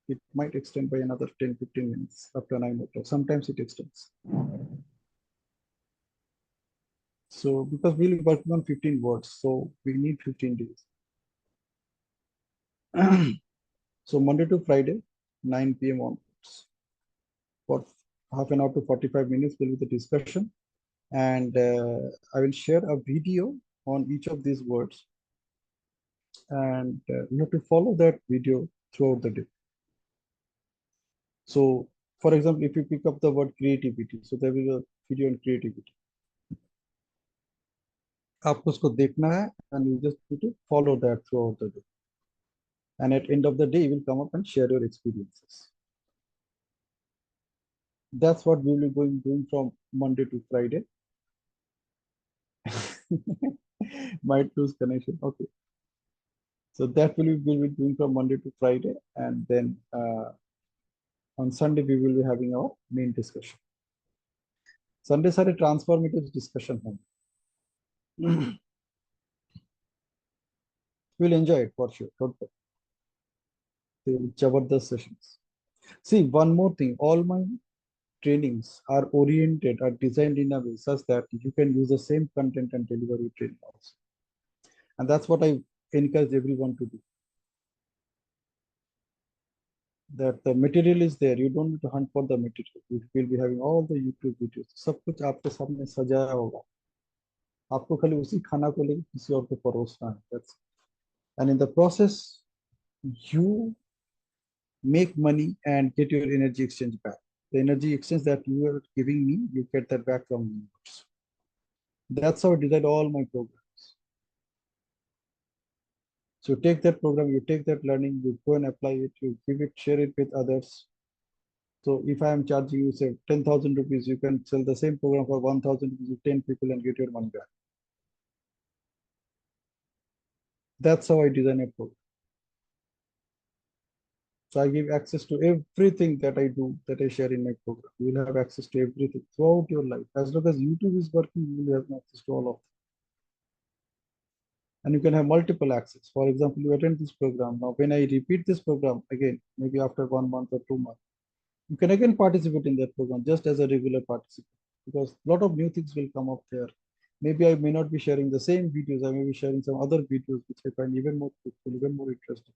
it might extend by another 10-15 minutes after 9 o'clock. Sometimes it extends. So because we'll be working on 15 words, so we need 15 days. So Monday to Friday, 9 p.m. onwards. For half an hour to 45 minutes will be the discussion. And I will share a video on each of these words. And you have to follow that video throughout the day. So, for example, if you pick up the word creativity, so there is a video on creativity. आपको उसको देखना है, and you just need to follow that throughout the day. And at end of the day, you will come up and share your experiences. That's what we will be doing from Monday to Friday. Might lose connection. Okay. So that will be doing from Monday to Friday, and then on Sunday we will be having our main discussion. Sunday are a transformative discussion. We'll enjoy it for sure. Don't worry. They will jabardast sessions. See, one more thing. All my trainings are oriented, are designed in a way such that you can use the same content and deliver your training also. And that's what I encourage everyone to do. That the material is there. You don't need to hunt for the material. You will be having all the YouTube videos. सब कुछ आपके सामने सजाया होगा. आपको खाली उसी खाना को लेकर किसी और को परोसना है. That's, and in the process, you make money and get your energy exchange back. The energy exchange that you are giving me, you get that back from me. That's how I designed all my programs. So you take that program, you take that learning, you go and apply it, you give it, share it with others. So if I am charging you, say 10,000 rupees, you can sell the same program for 1,000 rupees to 10 people and get your money back. That's how I design a program. So I give access to everything that I do, that I share in my program. You will have access to everything throughout your life. As long as YouTube is working, you will have access to all of it. And you can have multiple access. For example, you attend this program. Now, when I repeat this program again, maybe after 1 month or 2 months, you can again participate in that program just as a regular participant, because a lot of new things will come up there Maybe I may not be sharing the same videos. I may be sharing some other videos which I find even more fruitful, even more interesting.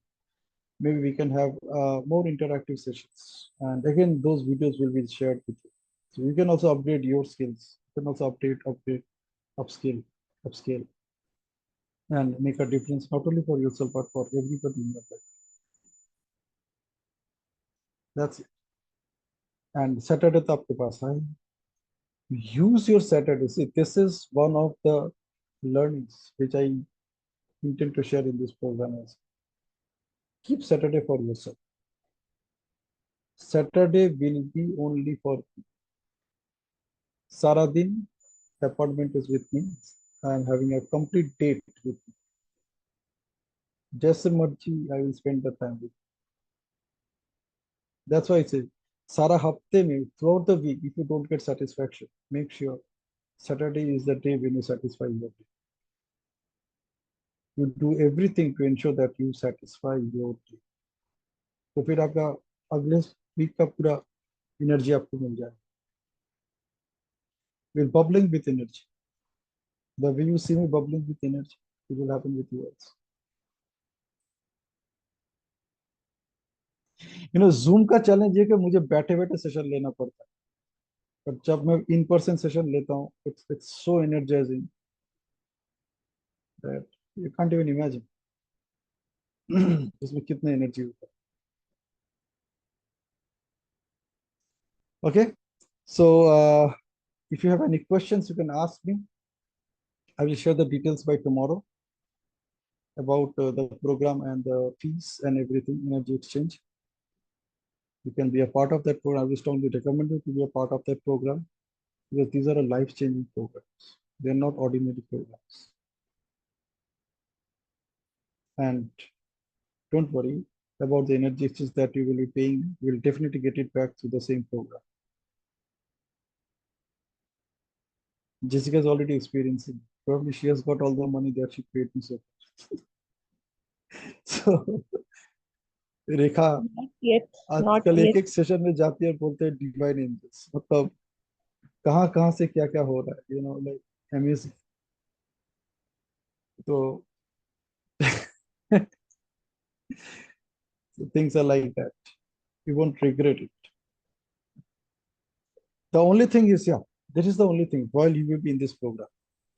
Maybe we can have more interactive sessions. And again, those videos will be shared with you. So you can also upgrade your skills. You can also upskill, upscale, and make a difference not only for yourself but for everybody in your life. That's it. And Saturday to आपके पास है. Use your Saturday. See, this is one of the learnings which I intend to share in this program. Is keep Saturday for yourself. Saturday will be only for Sara din. The appointment is with me. I am having a complete date with me. Just Marchi, I will spend the time with. That's why I say, Sara hafte mein, throughout the week, if you don't get satisfaction, make sure Saturday is the day when you satisfy your day. You do everything to ensure that you satisfy your day. तो फिर आपका अगले week का पूरा energy आपको मिल जाए. We're bubbling with energy. The way you see me bubbling with energy, it will happen with you also. Zoom का challenge ये कि मुझे बैठे बैठे सेशन लेना पड़ता है. पर जब मैं इन पर्सन सेशन लेता हूँ, it's so energizing that you can't even imagine. इसमें कितना एनर्जी होता है. Okay, so if you have any questions, you can ask me. I will share the details by tomorrow about the program and the fees and everything, energy exchange. You can be a part of that program. I will strongly recommend you to be a part of that program because these are life-changing programs. They are not ordinary programs. And don't worry about the energy exchange that you will be paying. You will definitely get it back through the same program. Jessica is already experiencing. Probably she has got all the money that she paid me so far. So रेखा आजकल एक session में जाती है, बोलते हैं divine angels. मतलब कहाँ से क्या क्या हो रहा है, लाइक अमेजिंग. तो things are like that. You won't regret it. The only thing is, this is the only thing while you will be in this program.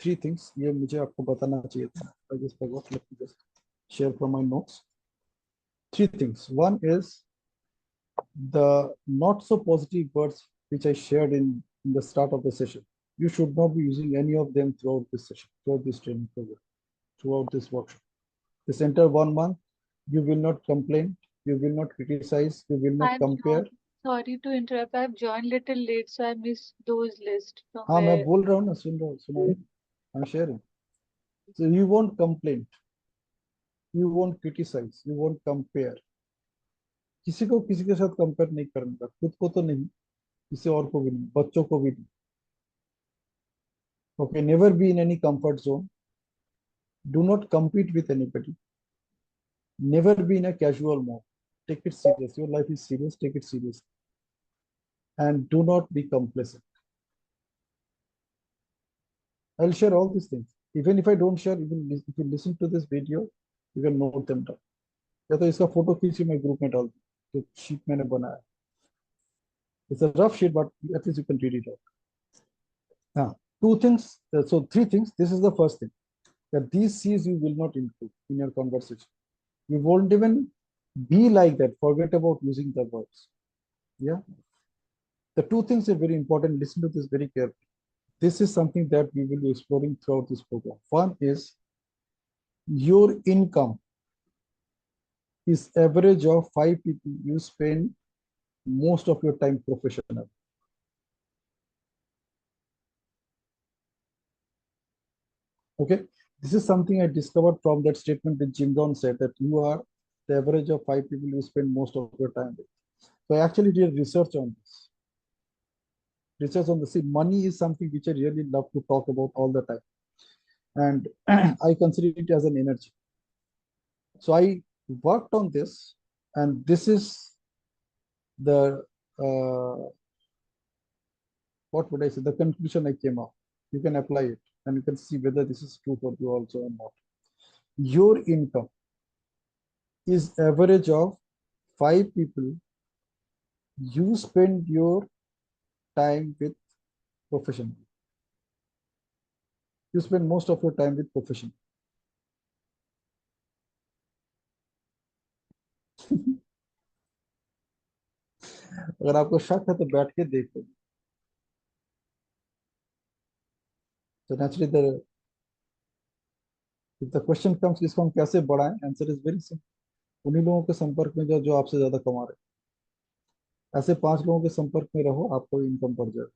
3 things ये मुझे आपको बताना चाहिए था. I just forgot. Let me just share from my notes. 3 things. One is the not so positive words which I shared in the start of the session. You should not be using any of them throughout this session, throughout this training program, throughout this workshop. This entire 1 month, you will not complain, you will not criticize, you will not compare. Sorry to interrupt. I've joined little late, so I missed those lists. हाँ मैं बोल रहा हूँ ना, सुन रहा हूँ. I'm sharing. So you won't complain, you won't criticize, you won't compare. किसी को किसी के साथ कंपेयर नहीं करने का, खुद को तो नहीं, किसी और को भी नहीं, बच्चों को भी नहीं. Okay, never be in any comfort zone. Do not compete with anybody. Never be in a casual mode. Take it serious. Your life is serious. Take it serious. And do not be complacent. I'll share all these things. Even if I don't share, even if you listen to this video, you can note them down. या तो इसका photo खींची मैं group में डाल दूं, जो sheet मैंने बनाया. It's a rough sheet, but at least you can read it out. Now, 2 things. So 3 things. This is the first thing. That these C's you will not include in your conversation. You won't even be like that. Forget about using the words. Yeah. The 2 things are very important. Listen to this very carefully. This is something that we will be exploring throughout this program. One is your income is average of 5 people you spend most of your time professional. Okay. This is something I discovered from that statement that Jim Rohn said, that you are the average of 5 people you spend most of your time with. So I actually did research on this. Research on the see, money is something which I really love to talk about all the time. And I consider it as an energy. So I worked on this, and this is the, what would I say, the conclusion I came up. You can apply it. and you can see whether this is true for you also or not. Your income is average of 5 people you spend your time with profession. You spend most of your time with profession. अगर आपको शक है तो बैठ के देख लो. So naturally if the question comes इसको हम कैसे बढ़ाएं, आंसर इज वेरी सिंपल. उन्हीं लोगों के संपर्क में जो आपसे ज्यादा कमा रहे हैं, ऐसे 5 लोगों के संपर्क में रहो, आपको इनकम बढ़ जाएगा.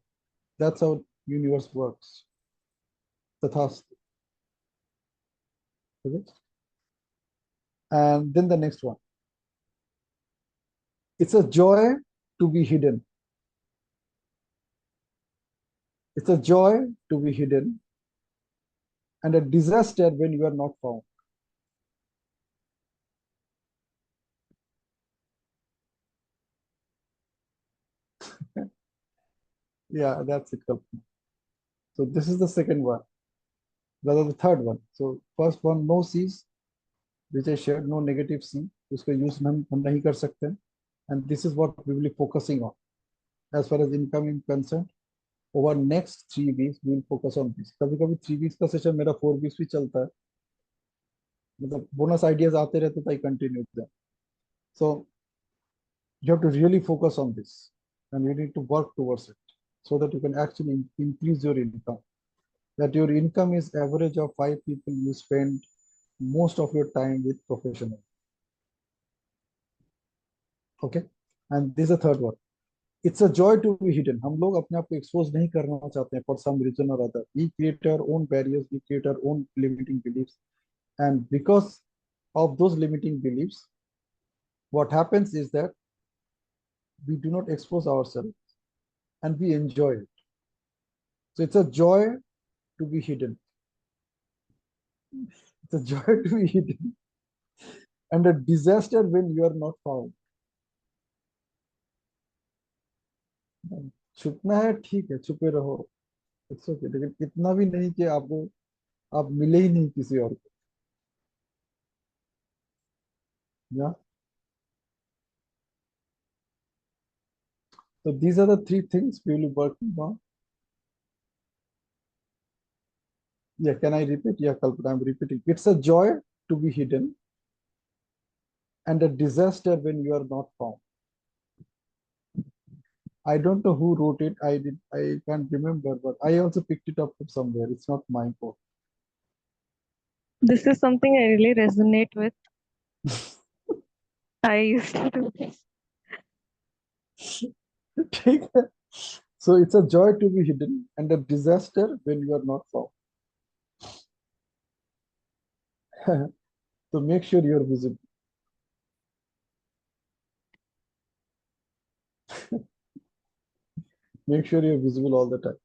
That's how universe works. तथास्तु. Okay? And then the next one. It's a joy to be hidden. It's a joy to be hidden and a disaster when you are not found. Yeah, that's it. So this is the second one, rather the third one. So first one, no C's, which I shared, no negative C. उसका use हम नहीं कर सकते. And this is what we will be focusing on. As far as income is concerned, over next 3 weeks, we will focus on this. कभी-कभी 3 weeks का session मेरा 4 weeks भी चलता है. मतलब bonus ideas आते रहते तो I continue with them. So you have to really focus on this, and you need to work towards it so that you can actually increase your income. That your income is average of 5 people you spend most of your time with professional. Okay, and this is the third one. It's a joy to be hidden. हम लोग अपने आप को expose नहीं करना चाहते हैं for some reason or other. We create our own barriers, we create our own limiting beliefs, and because of those limiting beliefs, what happens is that we do not expose ourselves and we enjoy it. So it's a joy to be hidden. It's a joy to be hidden and a disaster when you are not found. छुपना है ठीक है, छुपे रहो, it's okay, लेकिन इतना भी नहीं कि आपको आप मिले ही नहीं किसी और को. Yeah. So these are the 3 things we will be working on. Yeah, can I repeat? Yeah, Kalpana, I'm repeating. It's a joy to be hidden and a disaster when you are not found. I don't know who wrote it. I can't remember, but I also picked it up from somewhere. It's not my fault. This is something I really resonate with. I used to do this. ठीक है. So it's a joy to be hidden and a disaster when you are not found. So make sure you're visible. Make sure you're visible all the time.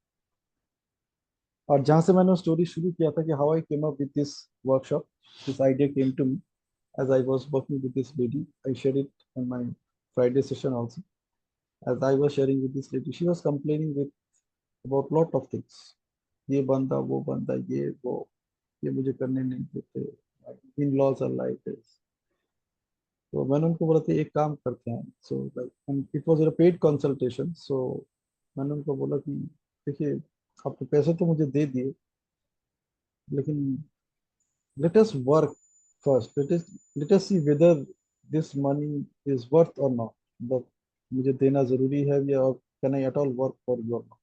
और जहां से मैंने story शुरू किया था कि how I came up with this workshop, this idea came to me as I was working with this lady. I shared it in my Friday session also. As I was sharing with this lady, she was complaining with about lot of things. ये बंदा वो बंदा ये वो, ये मुझे करने नहीं देते, in laws are like this. तो मैंने उनको बोला था एक काम करते हैं. So like it was a paid consultation. So मैंने उनको बोला कि देखिए, आपने पैसे तो मुझे दे दिए, लेकिन let us work first. Let us see whether this money is worth or not. But मुझे देना जरूरी है या can I at all work for you or not?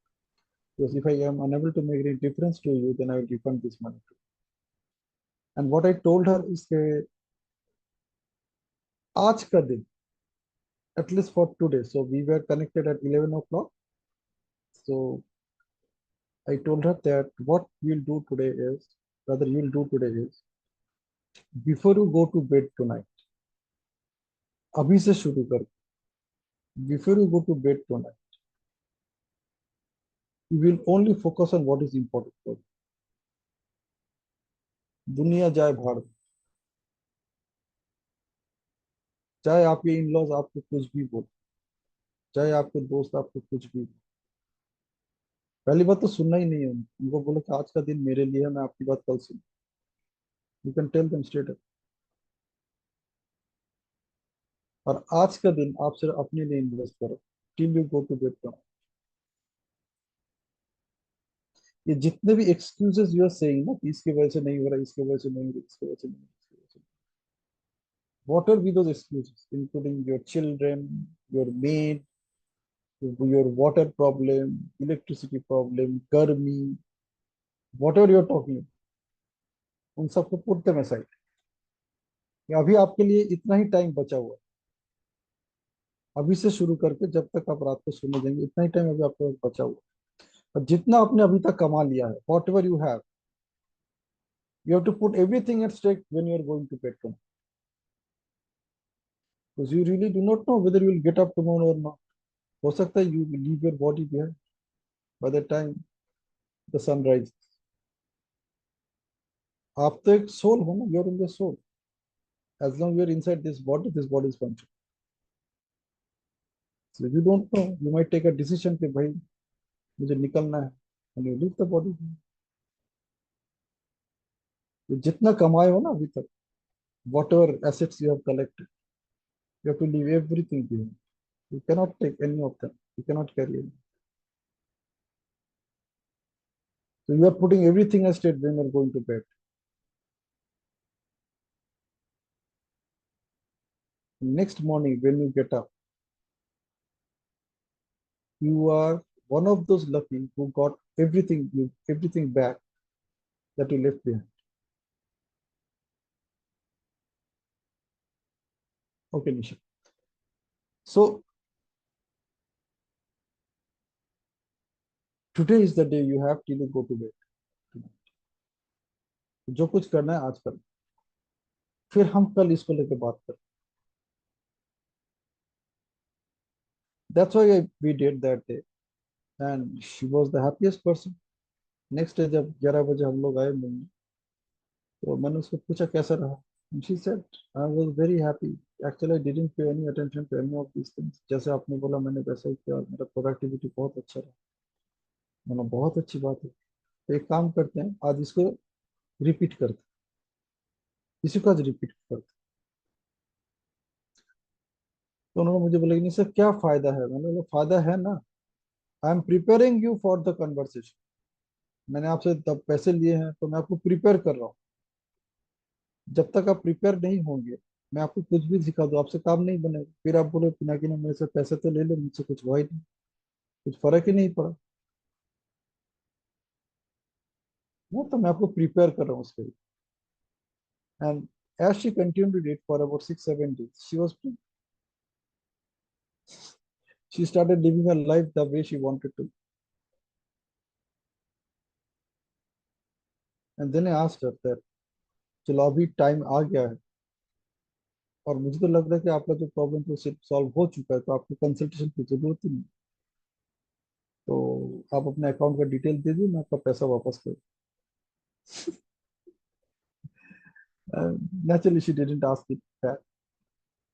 Because if I am unable to make any difference to you, then I will refund this money to you. And what I told her is कि आज का दिन, at least for today. So we were connected at 11 o'clock. So I told her that what we'll do today is, rather you'll do today is, before you go to bed tonight, अभी से शुरू कर, before you go to bed tonight, you will only focus on what is important for you. दुनिया जाए भाड़ में, चाहे आपके इन लॉज आपको कुछ भी बोले, चाहे आपके दोस्त आपको कुछ भी बोले, पहली बात तो सुनना ही नहीं है उनको बोलो कि आज का दिन मेरे लिए है, मैं आपकी बात कल सुन। You can tell them straight. और आज का दिन आप सिर्फ अपने लिए इन्वेस्ट करो till you go to bed. ये जितने भी एक्सक्यूजेस यू आर सेइंग ना कि इसकी वजह से नहीं हो रहा, इसकी वजह से नहीं हो रहा, इसकी वजह से नहीं हो रहा, इसकी वजह से, what are be those excuses including your children, your maid, your water problem, electricity problem, गर्मी, whatever you are talking, उन सबको पुट देम असाइड। अभी आपके लिए इतना ही टाइम बचा हुआ है, अभी से शुरू करके जब तक आप रात को सोने जाएंगे इतना ही टाइम अभी आपके पास बचा हुआ है। और जितना आपने अभी तक कमा लिया है, whatever you have to put everything at stake when you are going to bed, because you really do not know whether you will get up tomorrow or not. हो सकता है you will leave your body behind by the time the sun rises. आप तो एक soul हो ना, you are in the soul. As long as you are inside this body is functional. So if you don't know, you might take a decision कि भाई मुझे निकलना है, and you leave the body. तो जितना कमाए हो ना अभी तक, whatever assets you have collected, you have to leave everything behind. You cannot take any of them. You cannot carry any. So you are putting everything aside when you are going to bed. Next morning when you get up, you are one of those lucky who got everything back that you left behind. Okay, Nisha. So today is the day you have till you go to bed. जो कुछ करना है आज कर, फिर हम कल इसको लेके बात करें। That's why we did that day, and she was the happiest person. Next day जब 11 बजे हम लोग आए मिलने, तो मैंने उसको पूछा कैसा रहा, and she said I was very happy. Actually I didn't pay any attention to any of these things. जैसे आपने बोला मैंने वैसा ही किया, मेरा प्रोडक्टिविटी बहुत अच्छा रहा। मैंने बहुत अच्छी बात है, तो एक काम करते हैं आज इसको रिपीट करते हैं, इसी को आज रिपीट करते हैं। तो उन्होंने मुझे बोला कि नहीं सर क्या फायदा है, मैंने बोला फायदा है ना, I am preparing you for the conversation. मैंने आपसे तब पैसे लिए हैं तो मैं आपको प्रिपेयर कर रहा हूँ। जब तक आप प्रिपेयर नहीं होंगे, मैं आपको कुछ भी सिखा दूँ आपसे काम नहीं बनेगा। फिर आप बोले पिना कि मेरे से पैसे तो ले लो, मुझसे कुछ हुआ ही नहीं, कुछ फर्क ही नहीं पड़ा। वो तो मैं आपको प्रिपेयर कर रहा हूँ उसके लिए। And as she continued it for about 6-7 days, she started living her life the way she wanted to. And then I asked her that चलो अभी टाइम आ गया है और मुझे तो लग रहा है कि आपका जो प्रॉब्लम तो सिर्फ सॉल्व हो चुका है, तो आपको कंसल्टेशन की जरूरत ही नहीं, तो आप अपने अकाउंट का डिटेल दे दीजिए, मैं आपका पैसा वापस कर। Naturally she didn't ask it back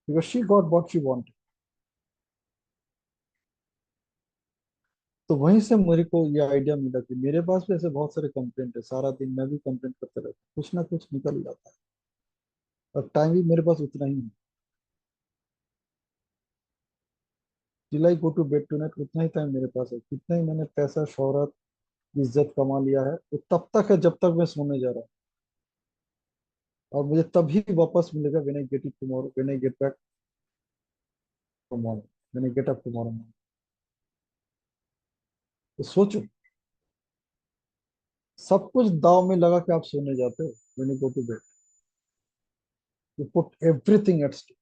because she got what she wanted. तो वहीं से मेरे को ये आइडिया मिला कि मेरे पास भी ऐसे बहुत सारे कंप्लेंट है, सारा दिन मैं भी कंप्लेंट करते रहता हूँ, कुछ ना कुछ निकल जाता है, और टाइम भी मेरे पास उतना ही है। Till I go to bed tonight, उतना ही टाइम मेरे पास है, कितना ही मैंने पैसा शोहरत इज्जत कमा लिया है, वो तब तक है जब तक मैं सोने जा रहा हूँ, और मुझे तभी वापस मिलेगा when I get it tomorrow, when I get back tomorrow, when I get up tomorrow. तो सोचो, सब कुछ दाव में लगा के आप सोने जाते हो, when you go to bed you put everything at stake.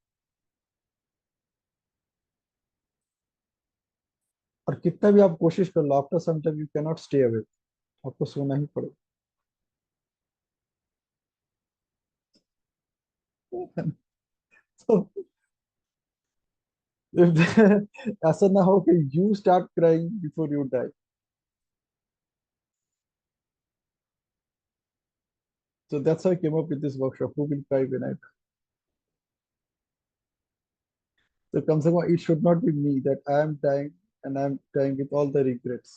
और कितना भी आप कोशिश कर लो, after some time you can not stay away, आपको सोना ही पड़ेगा। तो ऐसा ना हो कि you start crying before you die. So that's how I came up with this workshop, who will cry when I die. So कम से कम it should not be me that I am dying and I am dying with all the regrets.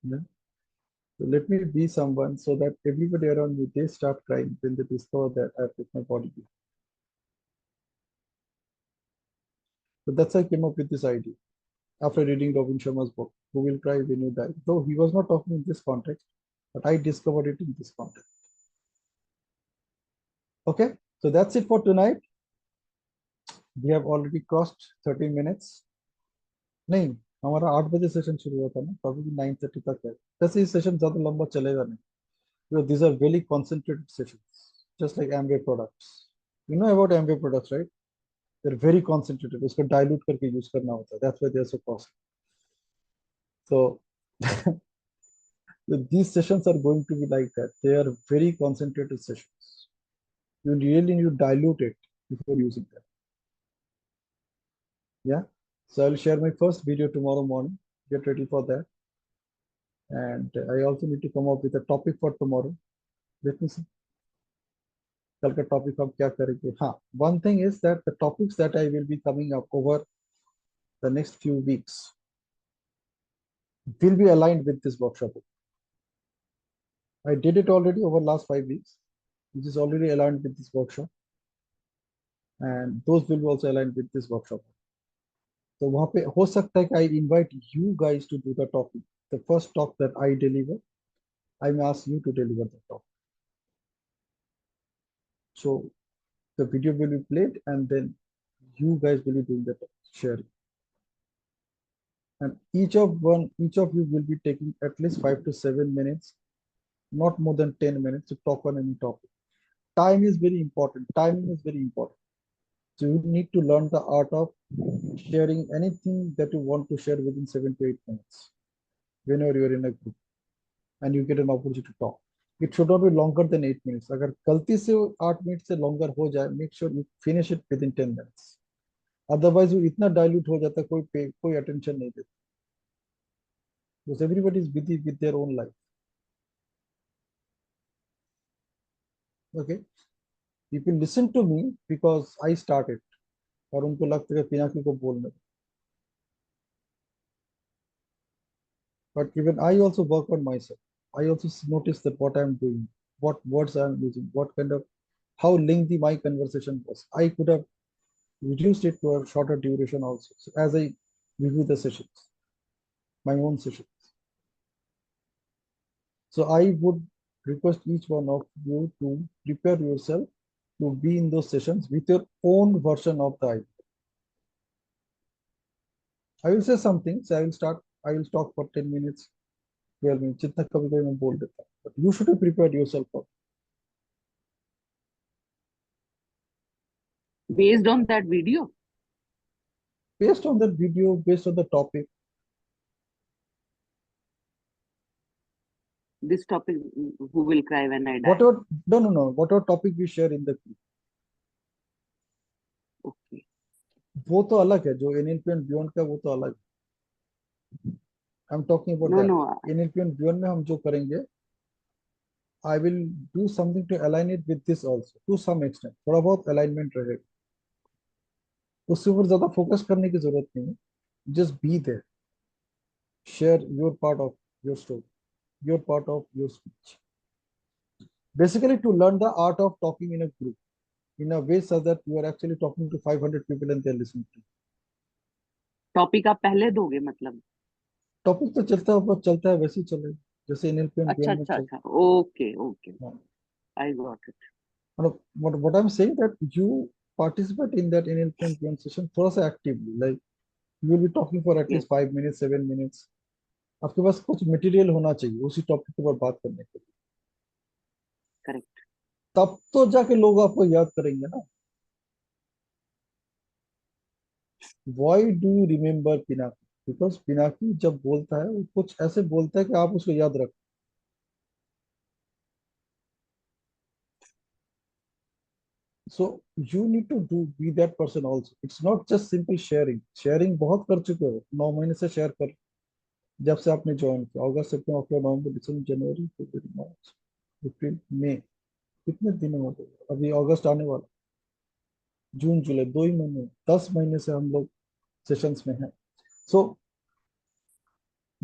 Yeah. So let me be someone so that everybody around me, they start crying when they discover that I put my body. So that's how I came up with this idea after reading Robin Sharma's book, Who Will Cry When You Die. Though he was not talking in this context, but I discovered it in this context. Okay, so that's it for tonight. We have already crossed 30 minutes. नहीं, हमारा 8 बजे session शुरू हुआ था ना, तो अभी 9:30 तक है. वैसे ये सेशन ज्यादा लंबा चलेगा नहीं. These are very concentrated sessions, just like Amway products. You know about Amway products, right? They're very concentrated. उसको dilute करके use करना होता है. That's why they're so costly. So these sessions are going to be like that. They are very concentrated sessions. You really need to dilute it before using them. Yeah. So I'll share my first video tomorrow morning. Get ready for that. And I also need to come up with a topic for tomorrow. Let me see. कल का topic हम क्या करेंगे? हाँ. One thing is that the topics that I will be coming up over the next few weeks will be aligned with this workshop. I did it already over last 5 weeks, which is already aligned with this workshop. And those will be also aligned with this workshop. So वहाँ पे हो सकता है कि I invite you guys to do the topic. The first talk that I deliver, I may ask you to deliver the talk. So the video will be played and then you guys will be doing the sharing. And each of you will be taking at least 5 to 7 minutes, not more than 10 minutes to talk on any topic. Time is very important. Timing is very important. So you need to learn the art of sharing anything that you want to share within 7 to 8 minutes. Whenever you're in a group and you get an opportunity to talk. It should not be longer than 8 minutes. अगर गलती से 8 minutes से longer हो जाए, make sure you finish it within 10 minutes. Otherwise, वो इतना dilute हो जाता है, कोई attention नहीं देता. Because everybody is busy with their own life. Okay, people listen to me because I started. और उनको लगता है पिनाकी को बोलने. But even I also work on myself. I also notice that what I'm doing, what words I'm using, what kind of, how lengthy my conversation was. I could have reduced it to a shorter duration also. So as I review the sessions, my own sessions. So I would request each one of you to prepare yourself to be in those sessions with your own version of the idea. I will say something. So I will talk for 10 minutes, 12 minutes. जितना कभी-कभी मैं बोल देता हूँ. But you should have prepared yourself for. Based on that video? Based on that video, based on the topic. This topic, who will cry when I die? Whatever topic we share in the group. Okay. वो तो अलग है, जो NLP and beyond का वो तो अलग. I'm talking about that. No. NLP and beyond में हम जो करेंगे, I will do something to align it with this also, to some extent. थोड़ा बहुत alignment रहेगा. उसके ऊपर ज्यादा फोकस करने की जरूरत नहीं है. Just be there. Share your part of your story, your part of your speech. Basically, to learn the art of talking in a group, in a way so that you are actually talking to 500 people and they're listening to you. Topic आप पहले दोगे मतलब? Topic तो चलता है वैसे ही चलेगा जैसे NLP and beyond में चलता है. Okay. I got it. What I'm saying that you participate in that NLP and beyond session थोड़ा सा actively, like you will be talking for at least 5 minutes, 7 minutes. आपके पास कुछ मटेरियल होना चाहिए उसी टॉपिक के ऊपर बात करने के लिए. करेक्ट. तब तो जाके लोग आपको याद करेंगे ना. Why do you remember Pinaki? Because Pinaki जब बोलता है वो कुछ ऐसे बोलता है कि आप उसको याद रखो. So you need to be that person also. It's not just simple sharing. Sharing बहुत कर चुके हो. 9 महीने से शेयर कर. जब से आपने ज्वाइन किया, अगस्त, सितंबर, अक्टूबर, नवंबर, दिसंबर, जनवरी, फरवरी, मार्च, अप्रैल, मई, कितने दिन हो गए? अभी अगस्त आने वाला. जून, जुलाई, 2 ही महीने, 10 महीने से हम लोग सेशंस में हैं. So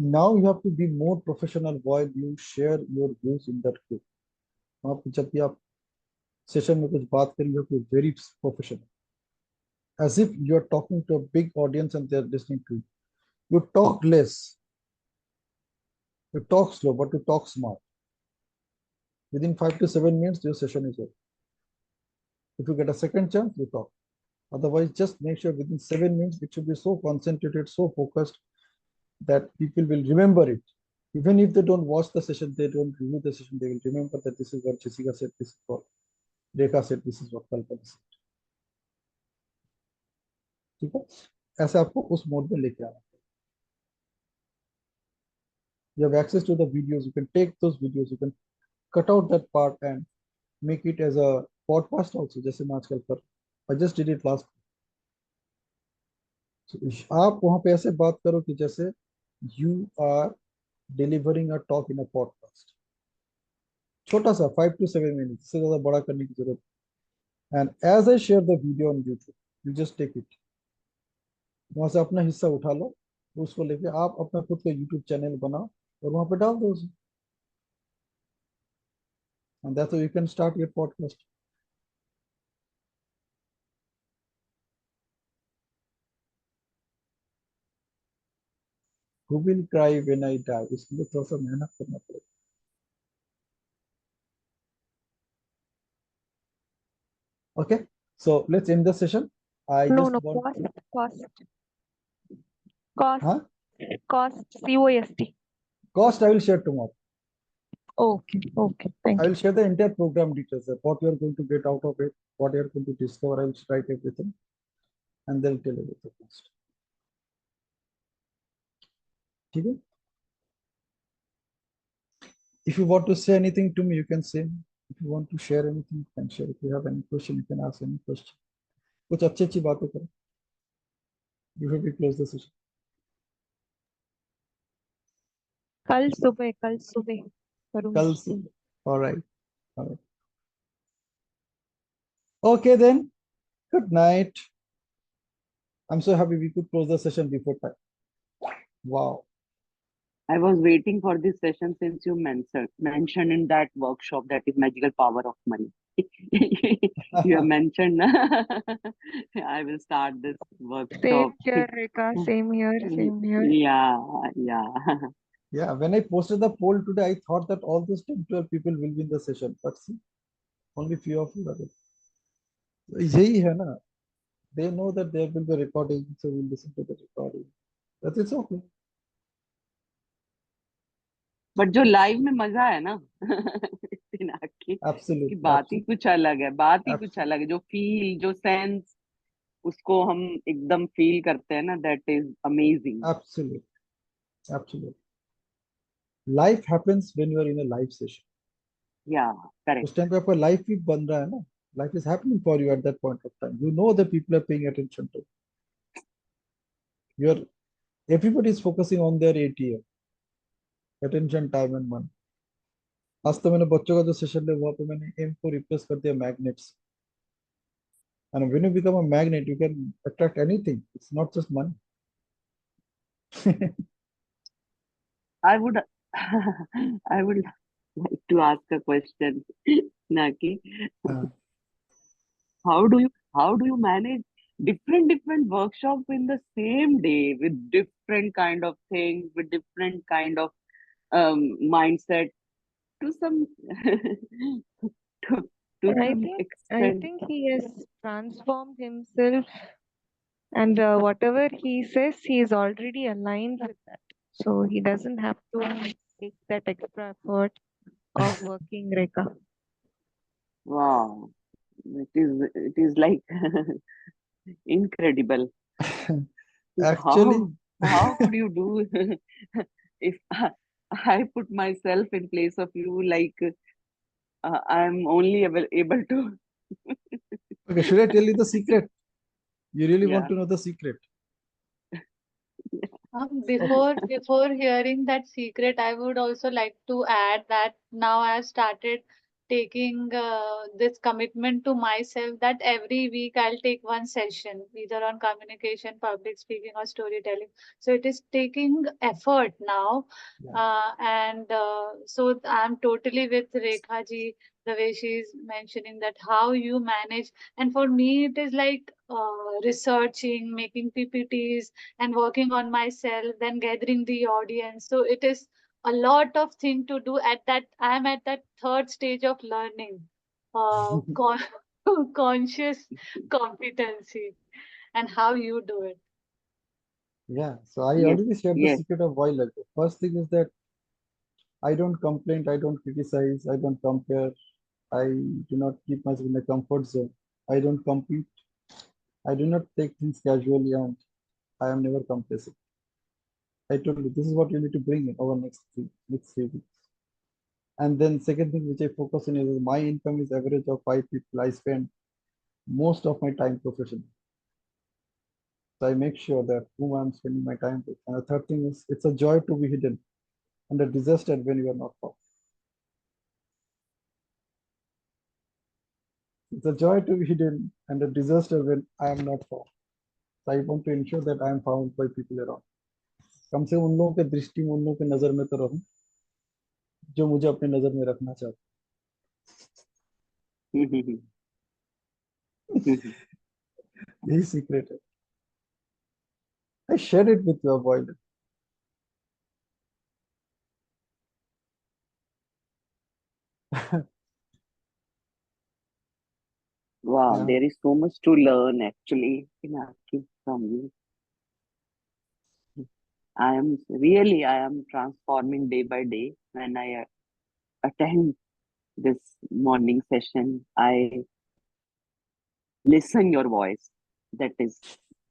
Now you have to be more professional while you share your views in that group. वहाँ पे जब भी आप सेशन में कुछ बात करेंगे तो very professional, as if you are talking to a big audience and they are listening to you. You talk less, you talk slow, but you talk smart. Within 5 to 7 minutes, your session is over. If you get a second chance, you talk. Otherwise, just make sure within 7 minutes, it should be so concentrated, so focused that people will remember it. Even if they don't watch the session, they don't review the session, they will remember that this is what Jessica said, this is what Rekha said, this is what Kalpana said. ठीक है, ऐसे आपको उस mode में लेके आना. You have access to the videos, you can take those videos, you can cut out that part and make it as a podcast also, जैसे मैं आजकल कर. I just did it last. So, आप वहां पे ऐसे बात करो कि जैसे you are delivering a talk in a podcast. छोटा सा 5 to 7 minutes, इससे ज्यादा बड़ा करने की जरूरत. And as I share the video on YouTube, you just take it. वहां से अपना हिस्सा उठा लो, उसको लेके आप अपना खुद का YouTube चैनल बनाओ और वहां पे डाल दो उसे. And that's how you can start your podcast. Who will cry when I die? इसके लिए थोड़ा सा मेहनत करना पड़ेगा. Okay, so let's end the session. I No, just no, want. cost, Huh? cost, COST. Cost I will share tomorrow. Okay, okay, thank I you. will share the entire program details, what you are going to get out of it, what you are going to discover. I will write everything, and they'll tell you the cost. Okay? If you want to say anything to me, you can say. If you want to share anything, you can share. If you have any question, you can ask any question. कुछ अच्छी अच्छी बातें करो before we close the session. कल सुबह करूँगी. कल सुबह. All right. All right. Okay then. Good night. I'm so happy we could close the session before time. Wow. I was waiting for this session since you mentioned in that workshop that is magical power of money. You have mentioned I will start this workshop. Same here, Rekha. Same here. Yeah. Yeah, when I posted the poll today, I thought that all those 10-12 people will be in the session, but see, only few of you are there. यही है ना, they know that there will be a recording, so we'll listen to the recording. That is okay. But जो live में मजा है ना पिनाक की Absolutely. बात ही कुछ अलग है, बात ही कुछ Absolutely. अलग है. जो फील, जो सेंस, उसको हम एकदम फील करते हैं ना, that is amazing. Absolutely. Absolutely. Life happens when you are in a live session. या करेक्ट. उस टाइम पे आपका लाइफ भी बन रहा है ना. Life is happening for you at that point of time. You know that people are paying attention to. You're everybody is focusing on their ATM, attention, time and money. आज तो मैंने बच्चों का जो सेशन है वहां पे मैंने एम को रिप्लेस कर दिया magnets. And when you become a magnet, you can attract anything. It's not just money. I would I would like to ask a question, Naki. How do you manage different workshops in the same day with different kind of things, with different kind of mindset to some to, to I some think extent? he has transformed himself, and whatever he says, he is already aligned with that. So he doesn't have to take that extra effort of working, Rekha. Wow, it is like incredible. Actually, How could you do if I put myself in place of you, like I'm only able to. okay, should I tell you the secret? You really Yeah. want to know the secret? Before hearing that secret, I would also like to add that now I have started taking this commitment to myself that every week I'll take one session, either on communication, public speaking, or storytelling. So it is taking effort now. And so I'm totally with Rekha ji, the way she's mentioning that how you manage. And for me, it is like researching, making PPTs, and working on myself, then gathering the audience. So it is a lot of thing to do. At that, I'm at that third stage of learning, conscious competency, and how you do it. Yeah, so I Yes, already shared the yes. secret of while ago. First thing is that I don't complain, I don't criticize, I don't compare, I do not keep myself in the comfort zone. I don't compete, I do not take things casually, and I am never complacent. I told you this is what you need to bring in over next 3 weeks. And then second thing which I focus on is my income is average of 5 people. I spend most of my time professionally. So I make sure that whom I'm spending my time with. And the third thing is it's a joy to be hidden and a disaster when you are not found. It's a joy to be hidden and a disaster when I am not found. So I want to ensure that I am found by people around. कम से उन लोगों के दृष्टि में उन लोगों के नजर में तो रहूं जो मुझे अपनी नजर में रखना चाहते यही सीक्रेट है I shared it with your boy. Wow, Yeah. there is so much to learn actually in asking from you. I am transforming day by day when I attend this morning session. I listen your voice. That is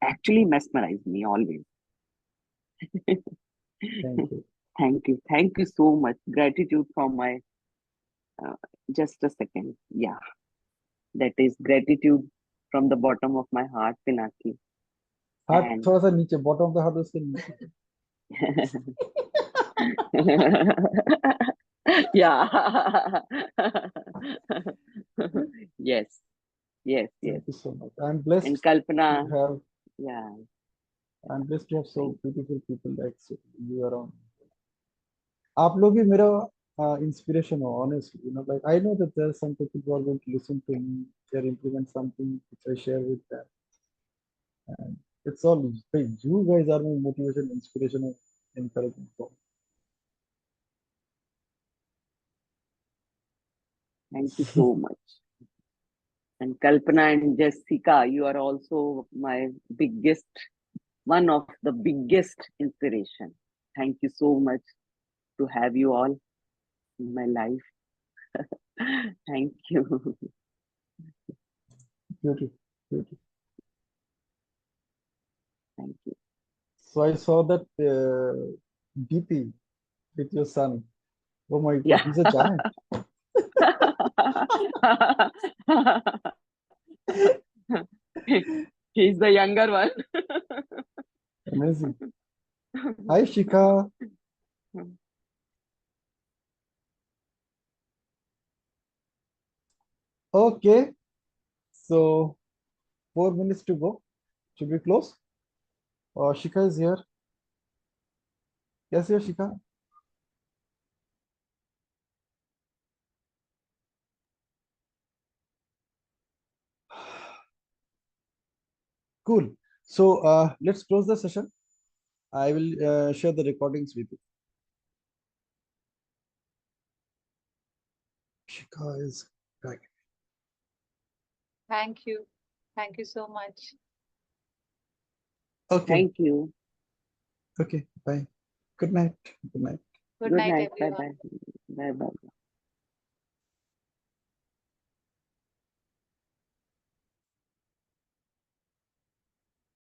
actually mesmerized me always. Thank you. Thank you so much. Gratitude from my just a second. Yeah, that is gratitude from the bottom of my heart, Pinaki. हाथ And थोड़ा सा नीचे bottom of the हाथ उसके नीचे yeah. Yes, yes, yes. Thank you so much. I'm blessed And to Kalpana, have yeah. I'm blessed to have so beautiful people like you around. आप लोग भी मेरा inspiration हो, honestly. You know, like I know that there are some people who are going to listen to me, share, implement something which I share with them. And it's all you guys are my motivation, inspiration, and encouragement for me. Thank you so much. And Kalpana and Jessica, you are also my one of the biggest inspiration. Thank you so much to have you all in my life. Thank you. Beautiful, beautiful. Thank you. So I saw that DP with your son. Oh my God, Yeah. he's a giant. He's the younger one. Amazing. Hi, Shika. Okay, so 4 minutes to go. Should we close? Shika is here. Yes, here, Shika. Cool. So let's close the session. I will share the recordings with you. Shika is back. Thank you. Thank you so much. Okay. Thank you. Okay. Bye. Good night. Good night. Good Good night, night. Bye everyone. bye. Bye bye.